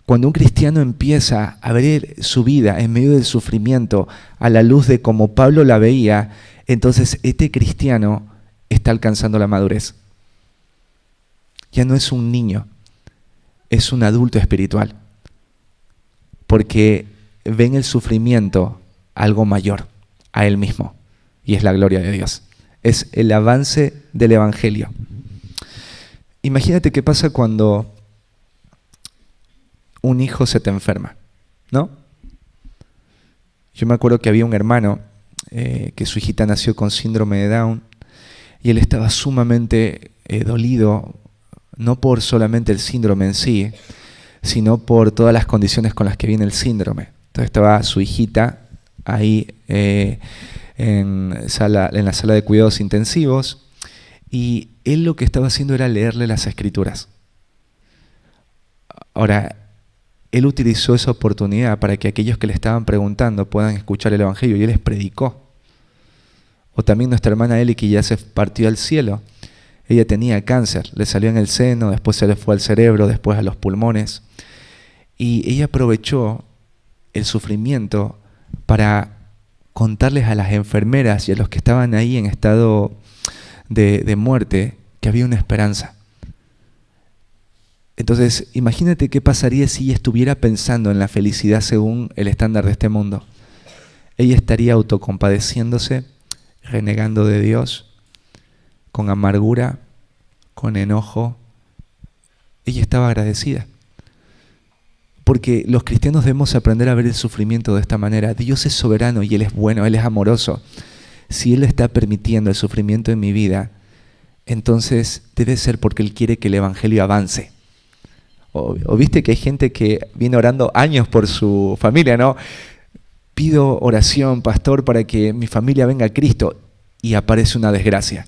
Cuando un cristiano empieza a ver su vida en medio del sufrimiento a la luz de como Pablo la veía, entonces este cristiano está alcanzando la madurez. Ya no es un niño, es un adulto espiritual, porque ve en el sufrimiento algo mayor a él mismo, y es la gloria de Dios. es el avance del Evangelio. Imagínate qué pasa cuando un hijo se te enferma, ¿no? Yo me acuerdo que había un hermano que su hijita nació con síndrome de Down y él estaba sumamente dolido, no por solamente el síndrome en sí, sino por todas las condiciones con las que viene el síndrome. Entonces estaba su hijita ahí en la sala de cuidados intensivos y él lo que estaba haciendo era leerle las escrituras. Ahora, él utilizó esa oportunidad para que aquellos que le estaban preguntando puedan escuchar el Evangelio y él les predicó. O también nuestra hermana Eli, que ya se partió al cielo. Ella tenía cáncer, le salió en el seno, después se le fue al cerebro, después a los pulmones. Y ella aprovechó el sufrimiento para contarles a las enfermeras y a los que estaban ahí en estado de muerte que había una esperanza. Entonces, imagínate qué pasaría si ella estuviera pensando en la felicidad según el estándar de este mundo. Ella estaría autocompadeciéndose, renegando de Dios, con amargura, con enojo. Ella estaba agradecida. Porque los cristianos debemos aprender a ver el sufrimiento de esta manera. Dios es soberano y Él es bueno, Él es amoroso. Si Él está permitiendo el sufrimiento en mi vida, entonces debe ser porque Él quiere que el Evangelio avance. O viste que hay gente que viene orando años por su familia, ¿no? Pido oración, pastor, para que mi familia venga a Cristo, y aparece una desgracia.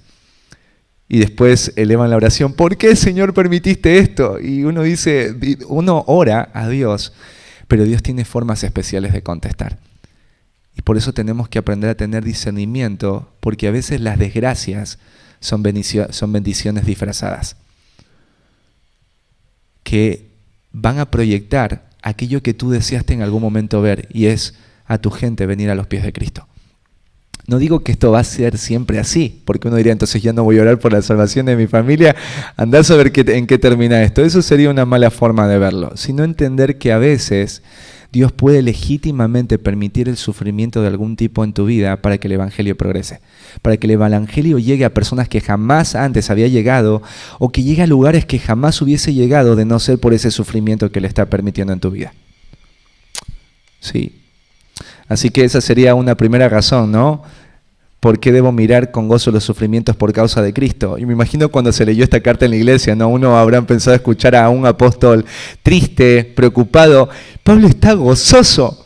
Y después elevan la oración, ¿por qué, Señor, permitiste esto? Y uno dice, uno ora a Dios, pero Dios tiene formas especiales de contestar. Y por eso tenemos que aprender a tener discernimiento, porque a veces las desgracias son bendiciones disfrazadas, que van a proyectar aquello que tú deseaste en algún momento ver, y es a tu gente venir a los pies de Cristo. No digo que esto va a ser siempre así, porque uno diría, entonces ya no voy a orar por la salvación de mi familia, andá a saber en qué termina esto. Eso sería una mala forma de verlo, sino entender que a veces Dios puede legítimamente permitir el sufrimiento de algún tipo en tu vida para que el Evangelio progrese, para que el Evangelio llegue a personas que jamás antes había llegado, o que llegue a lugares que jamás hubiese llegado de no ser por ese sufrimiento que le está permitiendo en tu vida. Sí. Así que esa sería una primera razón, ¿no? ¿Por qué debo mirar con gozo los sufrimientos por causa de Cristo? Y me imagino cuando se leyó esta carta en la iglesia, ¿no? Uno habrá pensado escuchar a un apóstol triste, preocupado. Pablo está gozoso.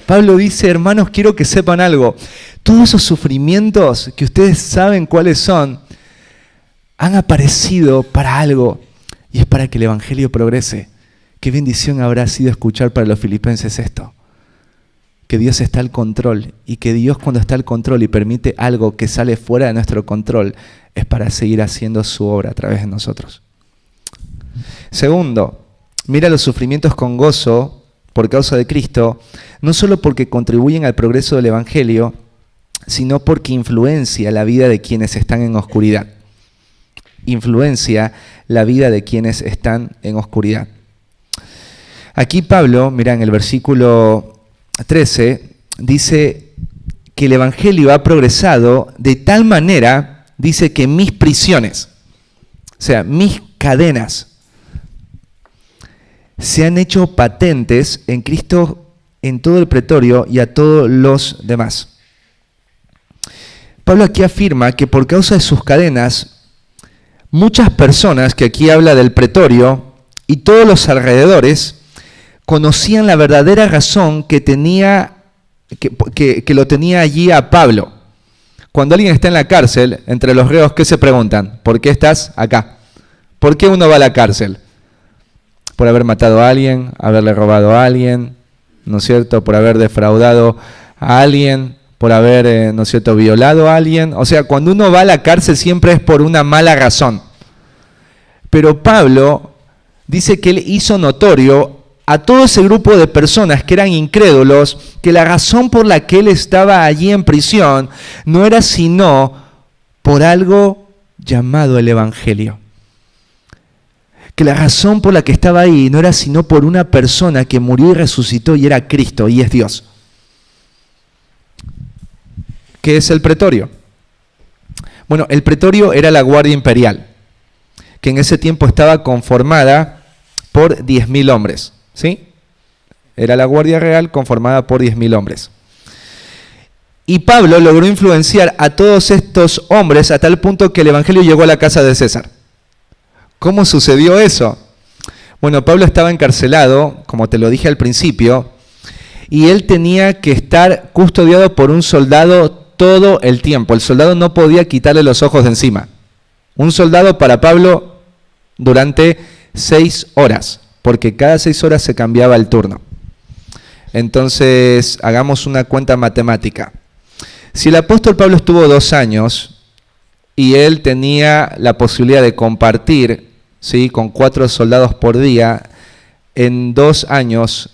Pablo dice, hermanos, quiero que sepan algo. Todos esos sufrimientos que ustedes saben cuáles son, han aparecido para algo, y es para que el Evangelio progrese. Qué bendición habrá sido escuchar para los filipenses esto. Que Dios está al control, y que Dios, cuando está al control y permite algo que sale fuera de nuestro control, es para seguir haciendo su obra a través de nosotros. Segundo, mira los sufrimientos con gozo por causa de Cristo, no solo porque contribuyen al progreso del Evangelio, sino porque influencia la vida de quienes están en oscuridad. Influencia la vida de quienes están en oscuridad. Aquí Pablo, mira, en el versículo 13, dice que el Evangelio ha progresado de tal manera, dice que mis prisiones, o sea, mis cadenas, se han hecho patentes en Cristo en todo el pretorio y a todos los demás. Pablo aquí afirma que por causa de sus cadenas, muchas personas, que aquí habla del pretorio y todos los alrededores, conocían la verdadera razón que lo tenía allí a Pablo. Cuando alguien está en la cárcel, entre los reos, ¿qué se preguntan? ¿Por qué estás acá? ¿Por qué uno va a la cárcel? Por haber matado a alguien, haberle robado a alguien, ¿no es cierto? Por haber defraudado a alguien, por haber, ¿no es cierto?, violado a alguien. O sea, cuando uno va a la cárcel siempre es por una mala razón. Pero Pablo dice que él hizo notorio a todo ese grupo de personas que eran incrédulos, que la razón por la que él estaba allí en prisión no era sino por algo llamado el Evangelio. Que la razón por la que estaba ahí no era sino por una persona que murió y resucitó, y era Cristo, y es Dios. ¿Qué es el pretorio? Bueno, el pretorio era la guardia imperial, que en ese tiempo estaba conformada por 10.000 hombres, ¿sí? Era la guardia real conformada por 10.000 hombres. Y Pablo logró influenciar a todos estos hombres a tal punto que el evangelio llegó a la casa de César. ¿Cómo sucedió eso? Bueno, Pablo estaba encarcelado, como te lo dije al principio, y él tenía que estar custodiado por un soldado todo el tiempo. El soldado no podía quitarle los ojos de encima. Un soldado para Pablo durante 6 horas, porque cada 6 horas se cambiaba el turno. Entonces, hagamos una cuenta matemática. Si el apóstol Pablo estuvo 2 años y él tenía la posibilidad de compartir, ¿sí?, con 4 soldados por día, en 2 años,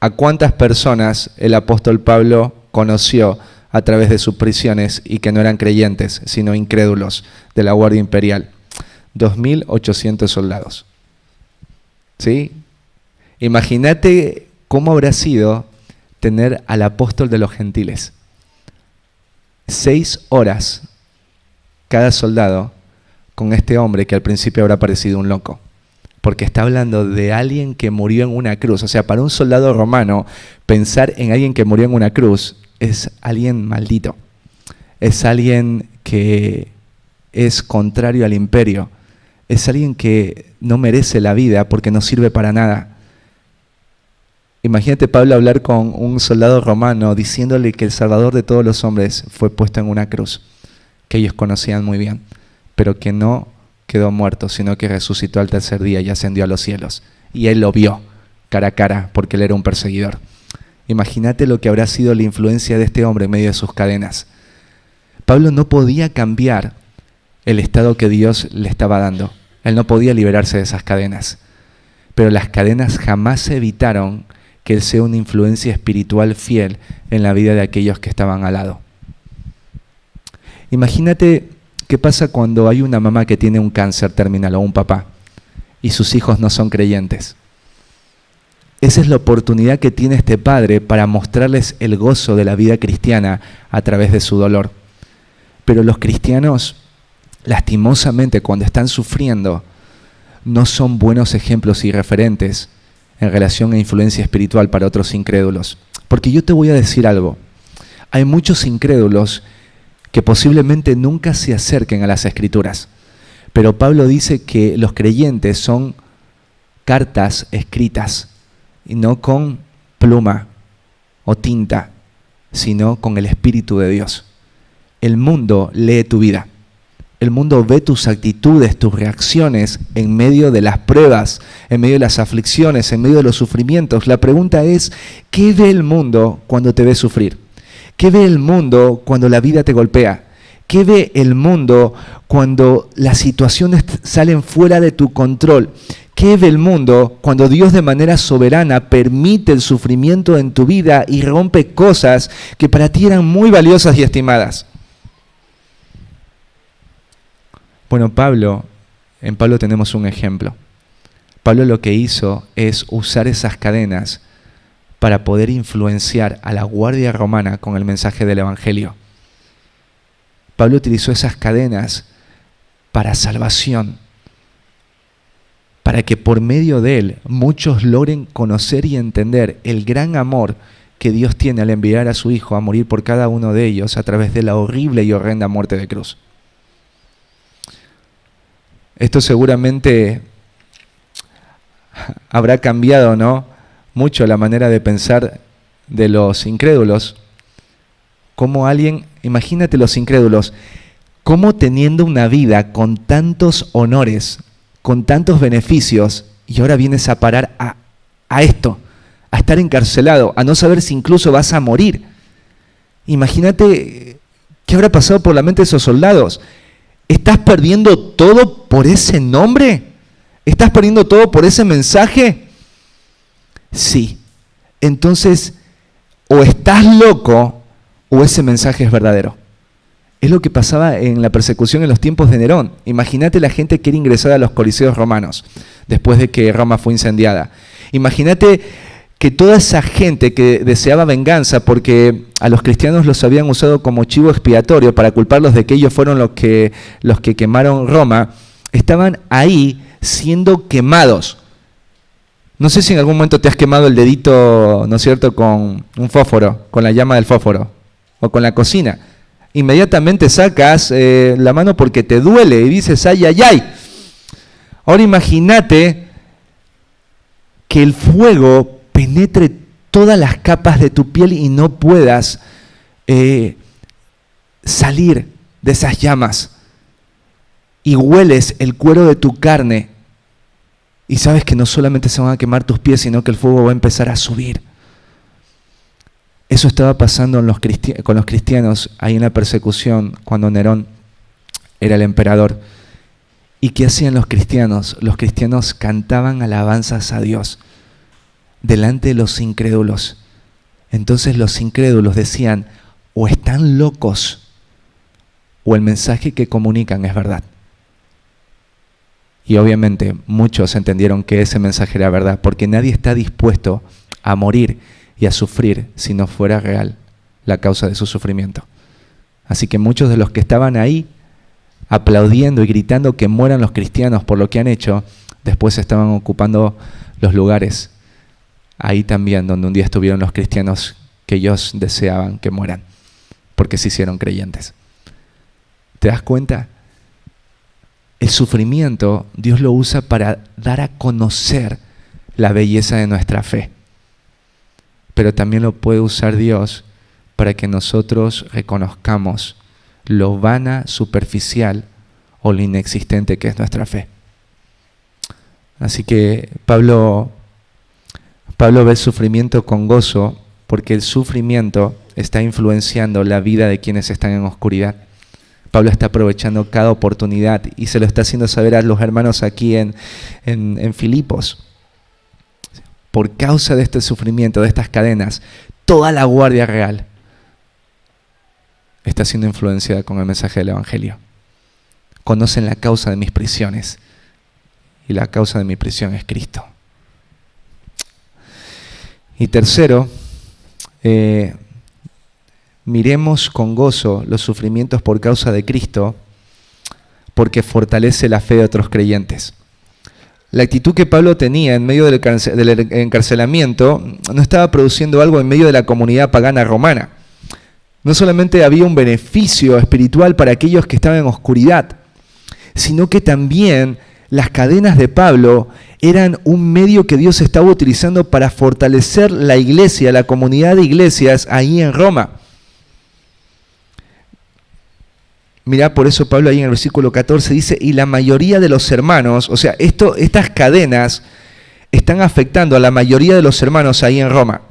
¿a cuántas personas el apóstol Pablo conoció a través de sus prisiones y que no eran creyentes, sino incrédulos de la Guardia Imperial? 2.800 soldados. ¿Sí? Imagínate cómo habrá sido tener al apóstol de los gentiles. 6 horas cada soldado con este hombre que al principio habrá parecido un loco. Porque está hablando de alguien que murió en una cruz. O sea, para un soldado romano, pensar en alguien que murió en una cruz es alguien maldito. Es alguien que es contrario al imperio. Es alguien que no merece la vida porque no sirve para nada. Imagínate Pablo hablar con un soldado romano diciéndole que el Salvador de todos los hombres fue puesto en una cruz, que ellos conocían muy bien, pero que no quedó muerto, sino que resucitó al 3er día y ascendió a los cielos. Y él lo vio cara a cara porque él era un perseguidor. Imagínate lo que habrá sido la influencia de este hombre en medio de sus cadenas. Pablo no podía cambiar el estado que Dios le estaba dando. Él no podía liberarse de esas cadenas. Pero las cadenas jamás evitaron que él sea una influencia espiritual fiel en la vida de aquellos que estaban al lado. Imagínate qué pasa cuando hay una mamá que tiene un cáncer terminal o un papá y sus hijos no son creyentes. Esa es la oportunidad que tiene este padre para mostrarles el gozo de la vida cristiana a través de su dolor. Pero los cristianos, lastimosamente, cuando están sufriendo, no son buenos ejemplos y referentes en relación a influencia espiritual para otros incrédulos. Porque yo te voy a decir algo. Hay muchos incrédulos que posiblemente nunca se acerquen a las Escrituras. Pero Pablo dice que los creyentes son cartas escritas, y no con pluma o tinta, sino con el Espíritu de Dios. El mundo lee tu vida. El mundo ve tus actitudes, tus reacciones en medio de las pruebas, en medio de las aflicciones, en medio de los sufrimientos. La pregunta es, ¿qué ve el mundo cuando te ve sufrir? ¿Qué ve el mundo cuando la vida te golpea? ¿Qué ve el mundo cuando las situaciones salen fuera de tu control? ¿Qué ve el mundo cuando Dios de manera soberana permite el sufrimiento en tu vida y rompe cosas que para ti eran muy valiosas y estimadas? Bueno, en Pablo tenemos un ejemplo. Pablo lo que hizo es usar esas cadenas para poder influenciar a la guardia romana con el mensaje del Evangelio. Pablo utilizó esas cadenas para salvación, para que por medio de él muchos logren conocer y entender el gran amor que Dios tiene al enviar a su Hijo a morir por cada uno de ellos a través de la horrible y horrenda muerte de cruz. Esto seguramente habrá cambiado, ¿no?, mucho la manera de pensar de los incrédulos. Como alguien, imagínate los incrédulos, cómo teniendo una vida con tantos honores, con tantos beneficios, y ahora vienes a parar a esto, a estar encarcelado, a no saber si incluso vas a morir. Imagínate qué habrá pasado por la mente de esos soldados. ¿Estás perdiendo todo por ese nombre? ¿Estás perdiendo todo por ese mensaje? Sí. Entonces, o estás loco o ese mensaje es verdadero. Es lo que pasaba en la persecución en los tiempos de Nerón. Imagínate la gente que era ingresada a los coliseos romanos después de que Roma fue incendiada. Imagínate que toda esa gente que deseaba venganza, porque a los cristianos los habían usado como chivo expiatorio para culparlos de que ellos fueron los que quemaron Roma, estaban ahí siendo quemados. No sé si en algún momento te has quemado el dedito, ¿no es cierto?, con un fósforo, con la llama del fósforo, o con la cocina. Inmediatamente sacas la mano porque te duele y dices, ay, ay, ay. Ahora imagínate que el fuego penetre todas las capas de tu piel y no puedas salir de esas llamas. Y hueles el cuero de tu carne y sabes que no solamente se van a quemar tus pies, sino que el fuego va a empezar a subir. Eso estaba pasando con los cristianos ahí en la persecución cuando Nerón era el emperador. ¿Y qué hacían los cristianos? Los cristianos cantaban alabanzas a Dios delante de los incrédulos. Entonces los incrédulos decían, o están locos, o el mensaje que comunican es verdad. Y obviamente muchos entendieron que ese mensaje era verdad, porque nadie está dispuesto a morir y a sufrir si no fuera real la causa de su sufrimiento. Así que muchos de los que estaban ahí aplaudiendo y gritando que mueran los cristianos por lo que han hecho, después estaban ocupando los lugares ahí también donde un día estuvieron los cristianos que ellos deseaban que mueran, porque se hicieron creyentes. ¿Te das cuenta? El sufrimiento Dios lo usa para dar a conocer la belleza de nuestra fe. Pero también lo puede usar Dios para que nosotros reconozcamos lo vana, superficial o lo inexistente que es nuestra fe. Así que Pablo ve el sufrimiento con gozo porque el sufrimiento está influenciando la vida de quienes están en oscuridad. Pablo está aprovechando cada oportunidad y se lo está haciendo saber a los hermanos aquí en Filipos. Por causa de este sufrimiento, de estas cadenas, toda la guardia real está siendo influenciada con el mensaje del Evangelio. Conocen la causa de mis prisiones y la causa de mi prisión es Cristo. Y tercero, miremos con gozo los sufrimientos por causa de Cristo, porque fortalece la fe de otros creyentes. La actitud que Pablo tenía en medio del encarcelamiento no estaba produciendo algo en medio de la comunidad pagana romana. No solamente había un beneficio espiritual para aquellos que estaban en oscuridad, sino que también las cadenas de Pablo eran un medio que Dios estaba utilizando para fortalecer la iglesia, la comunidad de iglesias ahí en Roma. Mirá, por eso Pablo ahí en el versículo 14 dice, y la mayoría de los hermanos, o sea, estas cadenas están afectando a la mayoría de los hermanos ahí en Roma.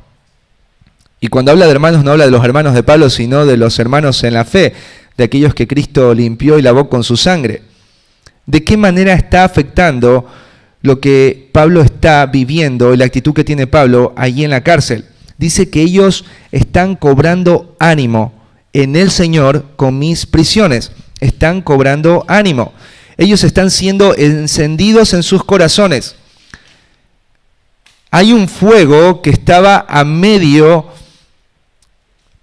Y cuando habla de hermanos, no habla de los hermanos de Pablo, sino de los hermanos en la fe, de aquellos que Cristo limpió y lavó con su sangre. ¿De qué manera está afectando lo que Pablo está viviendo y la actitud que tiene Pablo allí en la cárcel? Dice que ellos están cobrando ánimo en el Señor con mis prisiones. Están cobrando ánimo. Ellos están siendo encendidos en sus corazones. Hay un fuego que estaba a medio,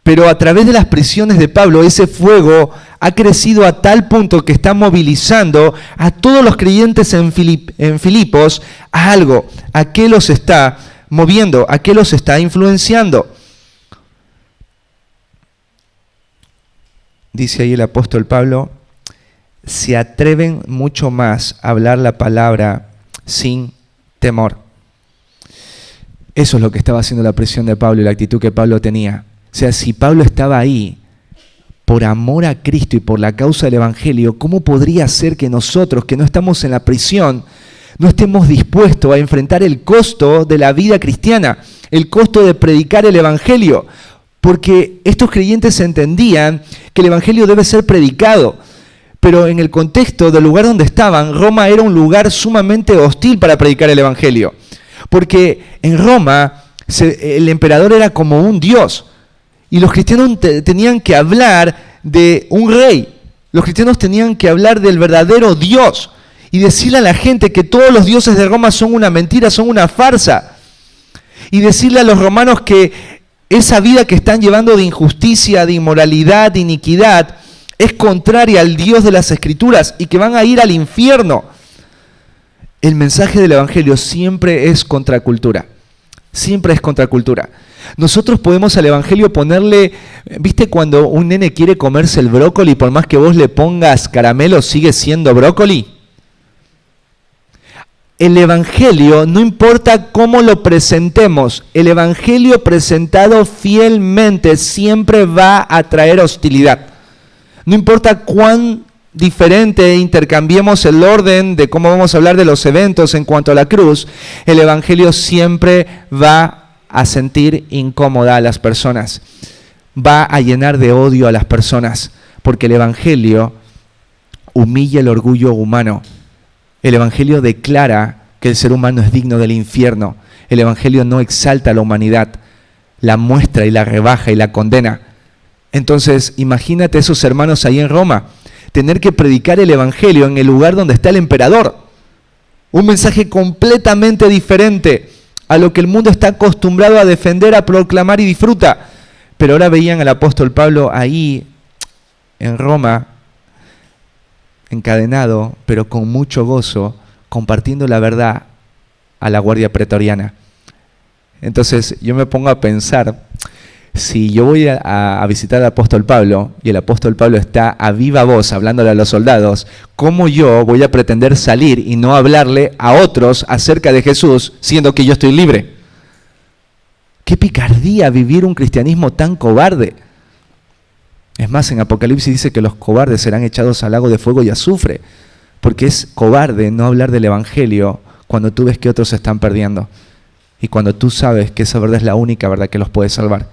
pero a través de las prisiones de Pablo, ese fuego ha crecido a tal punto que está movilizando a todos los creyentes en Filipos a algo, a qué los está moviendo, a qué los está influenciando. Dice ahí el apóstol Pablo, se atreven mucho más a hablar la palabra sin temor. Eso es lo que estaba haciendo la presión de Pablo y la actitud que Pablo tenía. O sea, si Pablo estaba ahí por amor a Cristo y por la causa del Evangelio, ¿cómo podría ser que nosotros, que no estamos en la prisión, no estemos dispuestos a enfrentar el costo de la vida cristiana, el costo de predicar el Evangelio? Porque estos creyentes entendían que el Evangelio debe ser predicado, pero en el contexto del lugar donde estaban, Roma era un lugar sumamente hostil para predicar el Evangelio. Porque en Roma el emperador era como un dios, y los cristianos tenían que hablar de un rey. Los cristianos tenían que hablar del verdadero Dios y decirle a la gente que todos los dioses de Roma son una mentira, son una farsa. y decirle a los romanos que esa vida que están llevando de injusticia, de inmoralidad, de iniquidad, es contraria al Dios de las Escrituras y que van a ir al infierno. El mensaje del Evangelio siempre es contracultura. Siempre es contracultura. Nosotros podemos al Evangelio ponerle, ¿viste cuando un nene quiere comerse el brócoli, por más que vos le pongas caramelo, sigue siendo brócoli? El Evangelio, no importa cómo lo presentemos, el Evangelio presentado fielmente siempre va a traer hostilidad. No importa cuán diferente intercambiemos el orden de cómo vamos a hablar de los eventos en cuanto a la cruz, el Evangelio siempre va a sentir incómoda a las personas, va a llenar de odio a las personas, porque el Evangelio humilla el orgullo humano. El Evangelio declara que el ser humano es digno del infierno. El Evangelio no exalta a la humanidad, la muestra y la rebaja y la condena. Entonces, imagínate esos hermanos ahí en Roma, tener que predicar el Evangelio en el lugar donde está el emperador. Un mensaje completamente diferente a lo que el mundo está acostumbrado a defender, a proclamar y disfruta. Pero ahora veían al apóstol Pablo ahí en Roma, encadenado, pero con mucho gozo, compartiendo la verdad a la guardia pretoriana. Entonces yo me pongo a pensar, si yo voy a visitar al apóstol Pablo y el apóstol Pablo está a viva voz hablándole a los soldados, ¿cómo yo voy a pretender salir y no hablarle a otros acerca de Jesús siendo que yo estoy libre? ¡Qué picardía vivir un cristianismo tan cobarde! Es más, en Apocalipsis dice que los cobardes serán echados al lago de fuego y azufre, porque es cobarde no hablar del Evangelio cuando tú ves que otros se están perdiendo y cuando tú sabes que esa verdad es la única verdad que los puede salvar.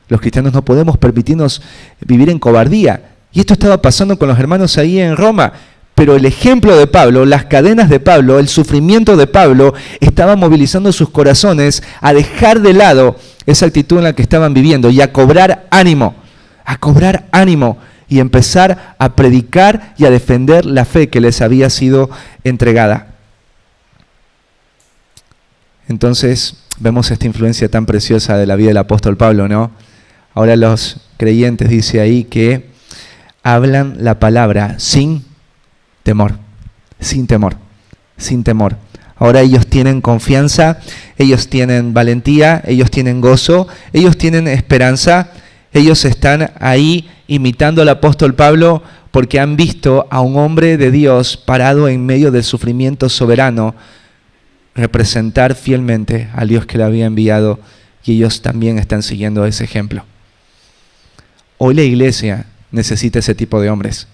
Los cristianos no podemos permitirnos vivir en cobardía. Y esto estaba pasando con los hermanos ahí en Roma. Pero el ejemplo de Pablo, las cadenas de Pablo, el sufrimiento de Pablo, estaba movilizando sus corazones a dejar de lado esa actitud en la que estaban viviendo y a cobrar ánimo y empezar a predicar y a defender la fe que les había sido entregada. Entonces vemos esta influencia tan preciosa de la vida del apóstol Pablo, ¿no? Ahora los creyentes, dice ahí, que hablan la palabra sin temor, sin temor, sin temor. Ahora ellos tienen confianza, ellos tienen valentía, ellos tienen gozo, ellos tienen esperanza, ellos están ahí imitando al apóstol Pablo porque han visto a un hombre de Dios parado en medio del sufrimiento soberano, representar fielmente al Dios que le había enviado, y ellos también están siguiendo ese ejemplo. Hoy la iglesia necesita ese tipo de hombres.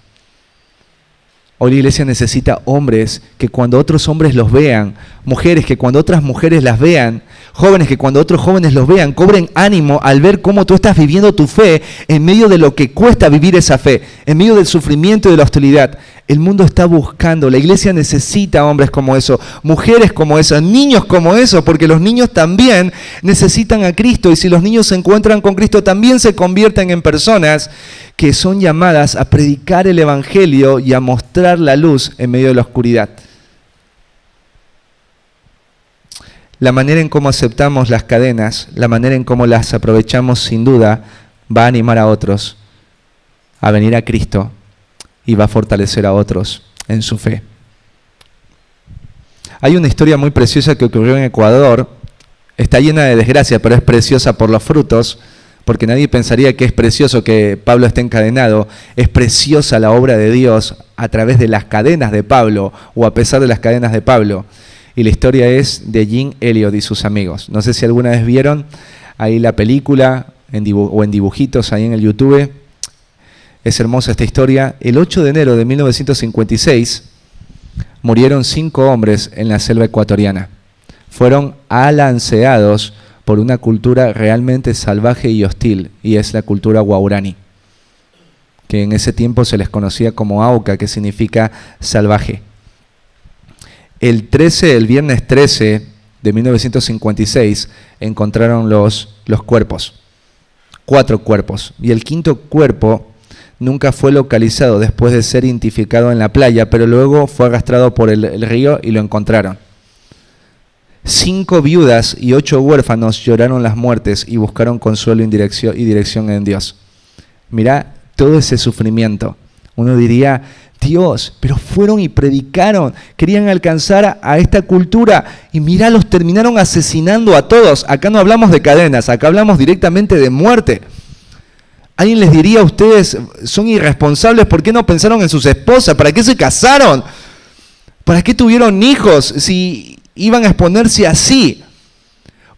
Hoy la iglesia necesita hombres que cuando otros hombres los vean, mujeres que cuando otras mujeres las vean, jóvenes que cuando otros jóvenes los vean, cobren ánimo al ver cómo tú estás viviendo tu fe en medio de lo que cuesta vivir esa fe, en medio del sufrimiento y de la hostilidad. El mundo está buscando, la iglesia necesita hombres como eso, mujeres como esas, niños como esos, porque los niños también necesitan a Cristo, y si los niños se encuentran con Cristo también se convierten en personas que son llamadas a predicar el Evangelio y a mostrar la luz en medio de la oscuridad. La manera en cómo aceptamos las cadenas, la manera en cómo las aprovechamos, sin duda, va a animar a otros a venir a Cristo y va a fortalecer a otros en su fe. Hay una historia muy preciosa que ocurrió en Ecuador. Está llena de desgracia, pero es preciosa por los frutos, porque nadie pensaría que es precioso que Pablo esté encadenado. Es preciosa la obra de Dios a través de las cadenas de Pablo, o a pesar de las cadenas de Pablo. Y la historia es de Jim Elliot y sus amigos. No sé si alguna vez vieron ahí la película o en dibujitos ahí en el YouTube. Es hermosa esta historia. El 8 de enero de 1956 murieron 5 hombres en la selva ecuatoriana. Fueron alanceados por una cultura realmente salvaje y hostil, y es la cultura guaurani, que en ese tiempo se les conocía como Auca, que significa salvaje. El viernes 13 de 1956 encontraron los cuerpos, 4 cuerpos, y el 5.º cuerpo nunca fue localizado después de ser identificado en la playa, pero luego fue arrastrado por el río y lo encontraron. 5 viudas y 8 huérfanos lloraron las muertes y buscaron consuelo y dirección en Dios. Mirá todo ese sufrimiento. Uno diría, Dios, pero fueron y predicaron, querían alcanzar a esta cultura y mirá, los terminaron asesinando a todos. Acá no hablamos de cadenas, acá hablamos directamente de muerte. Alguien les diría, ustedes son irresponsables, ¿por qué no pensaron en sus esposas? ¿Para qué se casaron? ¿Para qué tuvieron hijos si iban a exponerse así?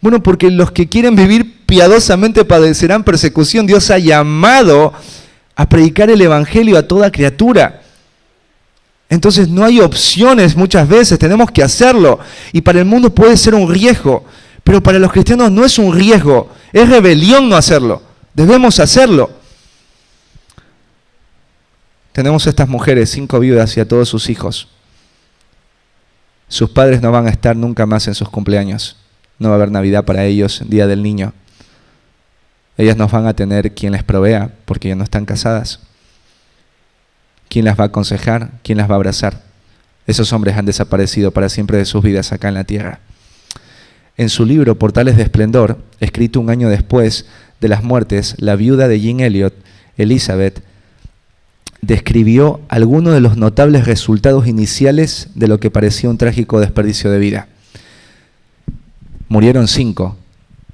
Bueno, porque los que quieren vivir piadosamente padecerán persecución. Dios ha llamado a predicar el evangelio a toda criatura. Entonces no hay opciones muchas veces, tenemos que hacerlo. Y para el mundo puede ser un riesgo, pero para los cristianos no es un riesgo, es rebelión no hacerlo. Debemos hacerlo. Tenemos estas mujeres, 5 viudas y a todos sus hijos. Sus padres no van a estar nunca más en sus cumpleaños. No va a haber Navidad para ellos, Día del Niño. Ellas no van a tener quien les provea porque ya no están casadas. ¿Quién las va a aconsejar? ¿Quién las va a abrazar? Esos hombres han desaparecido para siempre de sus vidas acá en la tierra. En su libro Portales de Esplendor, escrito un año después de las muertes, la viuda de Jim Elliot, Elizabeth, describió algunos de los notables resultados iniciales de lo que parecía un trágico desperdicio de vida. Murieron 5,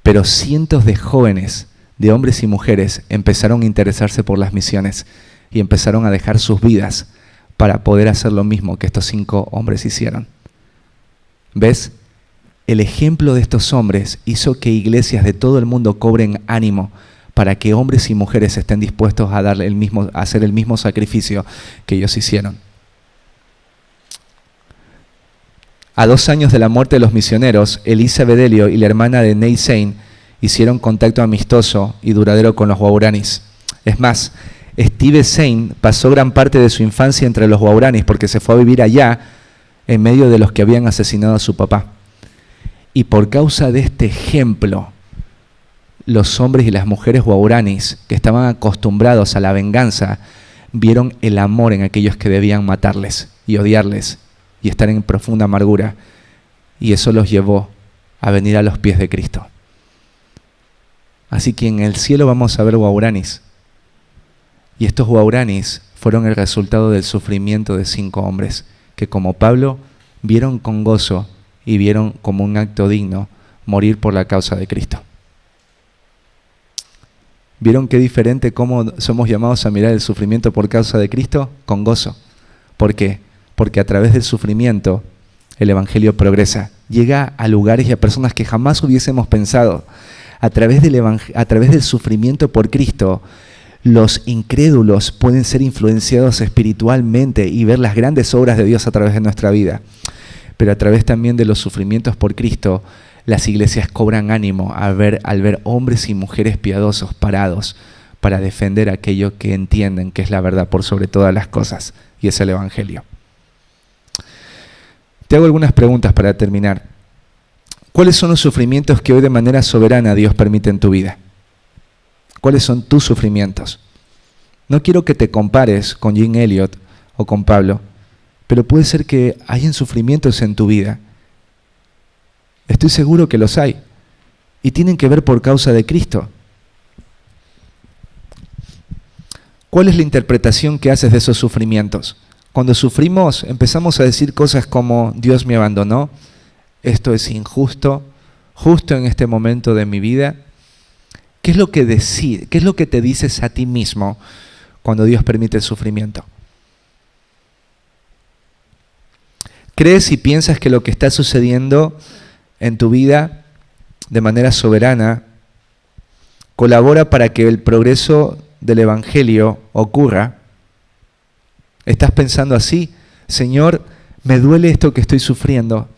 pero cientos de jóvenes, de hombres y mujeres, empezaron a interesarse por las misiones y empezaron a dejar sus vidas para poder hacer lo mismo que estos 5 hombres hicieron. ¿Ves? El ejemplo de estos hombres hizo que iglesias de todo el mundo cobren ánimo para que hombres y mujeres estén dispuestos a hacer el mismo sacrificio que ellos hicieron. A 2 años de la muerte de los misioneros, Elizabeth Elliot y la hermana de Nate Saint hicieron contacto amistoso y duradero con los Wauranis. Es más, Steve Saint pasó gran parte de su infancia entre los Wauranis porque se fue a vivir allá en medio de los que habían asesinado a su papá. Y por causa de este ejemplo, los hombres y las mujeres Wauranis, que estaban acostumbrados a la venganza, vieron el amor en aquellos que debían matarles y odiarles y estar en profunda amargura. Y eso los llevó a venir a los pies de Cristo. Así que en el cielo vamos a ver Wauranis. Y estos Wauranis fueron el resultado del sufrimiento de 5 hombres, que como Pablo, vieron con gozo y vieron como un acto digno morir por la causa de Cristo. ¿Vieron qué diferente cómo somos llamados a mirar el sufrimiento por causa de Cristo? Con gozo. ¿Por qué? Porque a través del sufrimiento el evangelio progresa. Llega a lugares y a personas que jamás hubiésemos pensado. A través del sufrimiento por Cristo, los incrédulos pueden ser influenciados espiritualmente y ver las grandes obras de Dios a través de nuestra vida. Pero a través también de los sufrimientos por Cristo, las iglesias cobran ánimo al ver hombres y mujeres piadosos parados para defender aquello que entienden que es la verdad por sobre todas las cosas, y es el evangelio. Te hago algunas preguntas para terminar. ¿Cuáles son los sufrimientos que hoy de manera soberana Dios permite en tu vida? ¿Cuáles son tus sufrimientos? No quiero que te compares con Jim Elliot o con Pablo, pero puede ser que hayan sufrimientos en tu vida. Estoy seguro que los hay. Y tienen que ver por causa de Cristo. ¿Cuál es la interpretación que haces de esos sufrimientos? Cuando sufrimos, empezamos a decir cosas como, Dios me abandonó, esto es injusto, justo en este momento de mi vida. ¿Qué es lo que te dices a ti mismo cuando Dios permite el sufrimiento? ¿Crees y piensas que lo que está sucediendo en tu vida de manera soberana colabora para que el progreso del evangelio ocurra? ¿Estás pensando así? Señor, me duele esto que estoy sufriendo,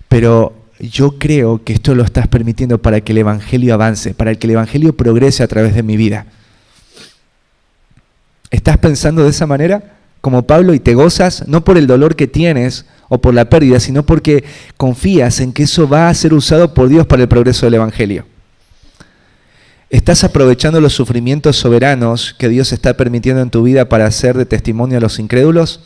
pero yo creo que esto lo estás permitiendo para que el evangelio avance, para que el evangelio progrese a través de mi vida. ¿Estás pensando de esa manera, como Pablo, y te gozas no por el dolor que tienes o por la pérdida, sino porque confías en que eso va a ser usado por Dios para el progreso del evangelio? ¿Estás aprovechando los sufrimientos soberanos que Dios está permitiendo en tu vida para hacer de testimonio a los incrédulos?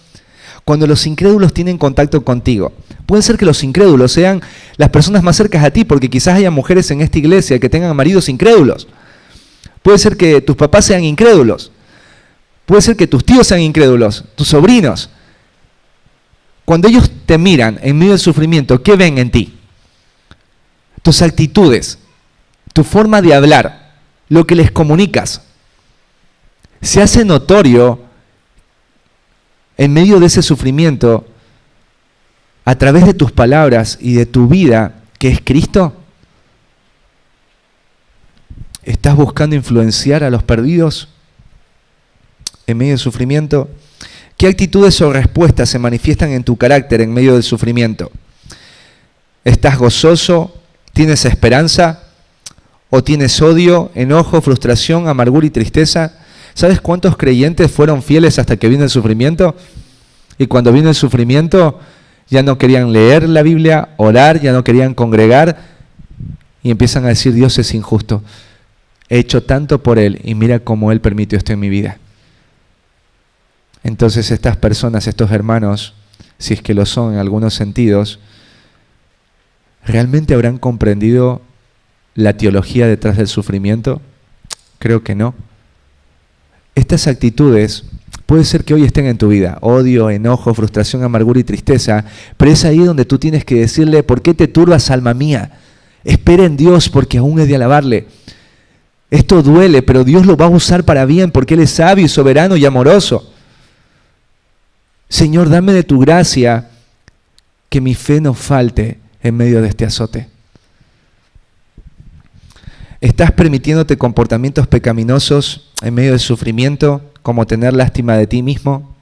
Cuando los incrédulos tienen contacto contigo. Puede ser que los incrédulos sean las personas más cercanas a ti, porque quizás haya mujeres en esta iglesia que tengan maridos incrédulos. Puede ser que tus papás sean incrédulos. Puede ser que tus tíos sean incrédulos, tus sobrinos. Cuando ellos te miran en medio del sufrimiento, ¿qué ven en ti? Tus actitudes, tu forma de hablar, lo que les comunicas. Se hace notorio en medio de ese sufrimiento, a través de tus palabras y de tu vida, que es Cristo. ¿Estás buscando influenciar a los perdidos en medio del sufrimiento? ¿Qué actitudes o respuestas se manifiestan en tu carácter en medio del sufrimiento? ¿Estás gozoso? ¿Tienes esperanza? ¿O tienes odio, enojo, frustración, amargura y tristeza? ¿Sabes cuántos creyentes fueron fieles hasta que vino el sufrimiento? Y cuando vino el sufrimiento, ya no querían leer la Biblia, orar, ya no querían congregar, y empiezan a decir: Dios es injusto. He hecho tanto por Él, y mira cómo Él permitió esto en mi vida. Entonces estas personas, estos hermanos, si es que lo son en algunos sentidos, ¿realmente habrán comprendido la teología detrás del sufrimiento? Creo que no. Estas actitudes puede ser que hoy estén en tu vida: odio, enojo, frustración, amargura y tristeza, pero es ahí donde tú tienes que decirle: ¿por qué te turbas, alma mía? Espera en Dios, porque aún he de alabarle. Esto duele, pero Dios lo va a usar para bien, porque Él es sabio y soberano y amoroso. Señor, dame de tu gracia, que mi fe no falte en medio de este azote. ¿Estás permitiéndote comportamientos pecaminosos en medio del sufrimiento, como tener lástima de ti mismo?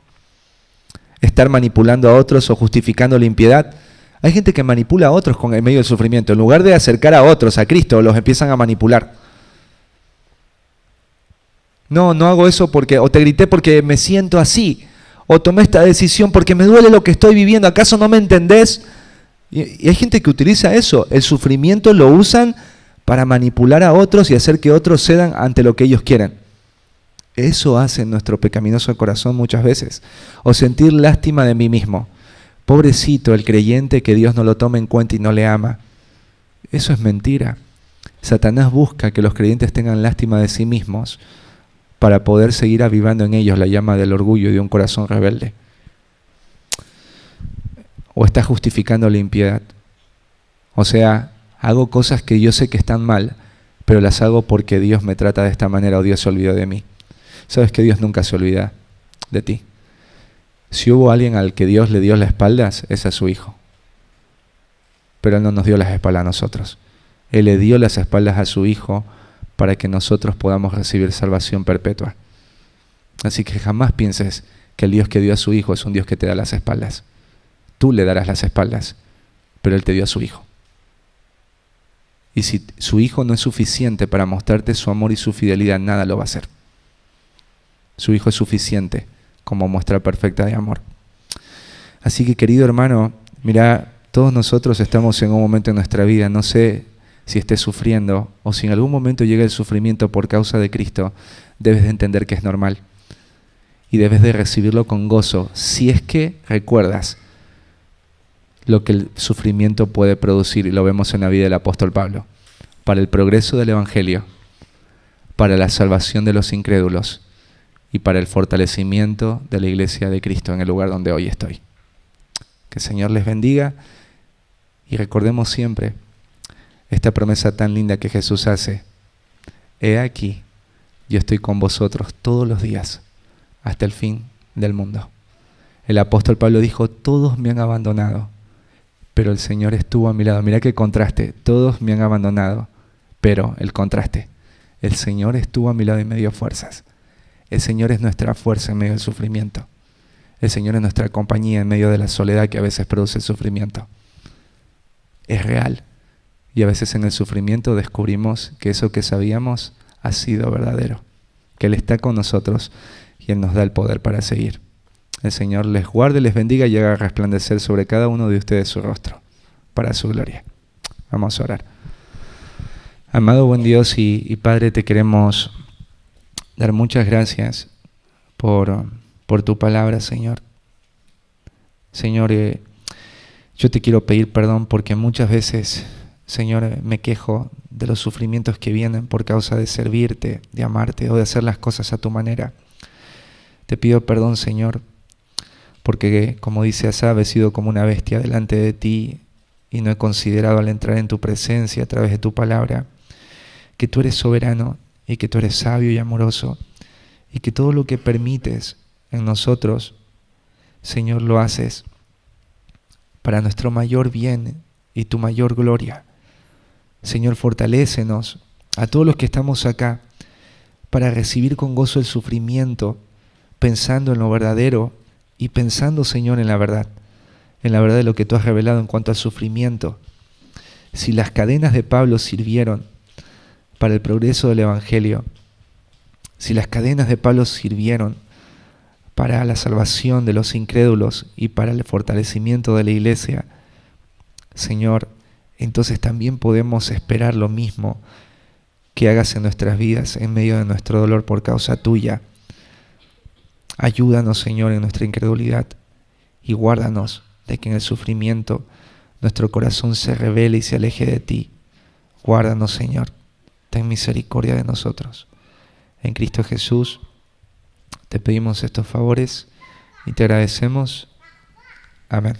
¿Estar manipulando a otros o justificando la impiedad? Hay gente que manipula a otros en medio del sufrimiento. En lugar de acercar a otros a Cristo, los empiezan a manipular. No hago eso porque, o te grité porque me siento así, o tomé esta decisión porque me duele lo que estoy viviendo. ¿Acaso no me entendés? Y hay gente que utiliza eso. El sufrimiento lo usan para manipular a otros y hacer que otros cedan ante lo que ellos quieren. Eso hace nuestro pecaminoso corazón muchas veces. O sentir lástima de mí mismo. Pobrecito el creyente que Dios no lo toma en cuenta y no le ama. Eso es mentira. Satanás busca que los creyentes tengan lástima de sí mismos para poder seguir avivando en ellos la llama del orgullo y de un corazón rebelde. O está justificando la impiedad. O sea, hago cosas que yo sé que están mal, pero las hago porque Dios me trata de esta manera o Dios se olvidó de mí. ¿Sabes que Dios nunca se olvida de ti? Si hubo alguien al que Dios le dio las espaldas, es a su Hijo. Pero Él no nos dio las espaldas a nosotros. Él le dio las espaldas a su Hijo para que nosotros podamos recibir salvación perpetua. Así que jamás pienses que el Dios que dio a su Hijo es un Dios que te da las espaldas. Tú le darás las espaldas, pero Él te dio a su Hijo. Y si su Hijo no es suficiente para mostrarte su amor y su fidelidad, nada lo va a hacer. Su Hijo es suficiente como muestra perfecta de amor. Así que, querido hermano, mira, todos nosotros estamos en un momento en nuestra vida, no sé si estés sufriendo o si en algún momento llega el sufrimiento por causa de Cristo, debes de entender que es normal y debes de recibirlo con gozo, si es que recuerdas lo que el sufrimiento puede producir, y lo vemos en la vida del apóstol Pablo, para el progreso del Evangelio, para la salvación de los incrédulos y para el fortalecimiento de la iglesia de Cristo en el lugar donde hoy estoy. Que el Señor les bendiga y recordemos siempre esta promesa tan linda que Jesús hace: he aquí, yo estoy con vosotros todos los días hasta el fin del mundo. El apóstol Pablo dijo: todos me han abandonado, pero el Señor estuvo a mi lado. Mira qué contraste: todos me han abandonado, pero el contraste: el Señor estuvo a mi lado y me dio fuerzas. El Señor es nuestra fuerza en medio del sufrimiento. El Señor es nuestra compañía en medio de la soledad que a veces produce el sufrimiento. Es real. Y a veces en el sufrimiento descubrimos que eso que sabíamos ha sido verdadero, que Él está con nosotros y Él nos da el poder para seguir. El Señor les guarde, les bendiga y haga resplandecer sobre cada uno de ustedes su rostro, para su gloria. Vamos a orar. Amado buen Dios y Padre, te queremos dar muchas gracias por tu palabra, Señor. Señor, yo te quiero pedir perdón porque muchas veces, Señor, me quejo de los sufrimientos que vienen por causa de servirte, de amarte o de hacer las cosas a tu manera. Te pido perdón, Señor, porque como dice Asaf, he sido como una bestia delante de ti y no he considerado al entrar en tu presencia a través de tu palabra que tú eres soberano y que tú eres sabio y amoroso y que todo lo que permites en nosotros, Señor, lo haces para nuestro mayor bien y tu mayor gloria. Señor, fortalécenos a todos los que estamos acá para recibir con gozo el sufrimiento, pensando en lo verdadero y pensando, Señor, en la verdad de lo que tú has revelado en cuanto al sufrimiento. Si las cadenas de Pablo sirvieron para el progreso del Evangelio, si las cadenas de Pablo sirvieron para la salvación de los incrédulos y para el fortalecimiento de la iglesia, Señor, entonces también podemos esperar lo mismo que hagas en nuestras vidas en medio de nuestro dolor por causa tuya. Ayúdanos, Señor, en nuestra incredulidad y guárdanos de que en el sufrimiento nuestro corazón se rebele y se aleje de ti. Guárdanos, Señor. Ten misericordia de nosotros. En Cristo Jesús te pedimos estos favores y te agradecemos. Amén.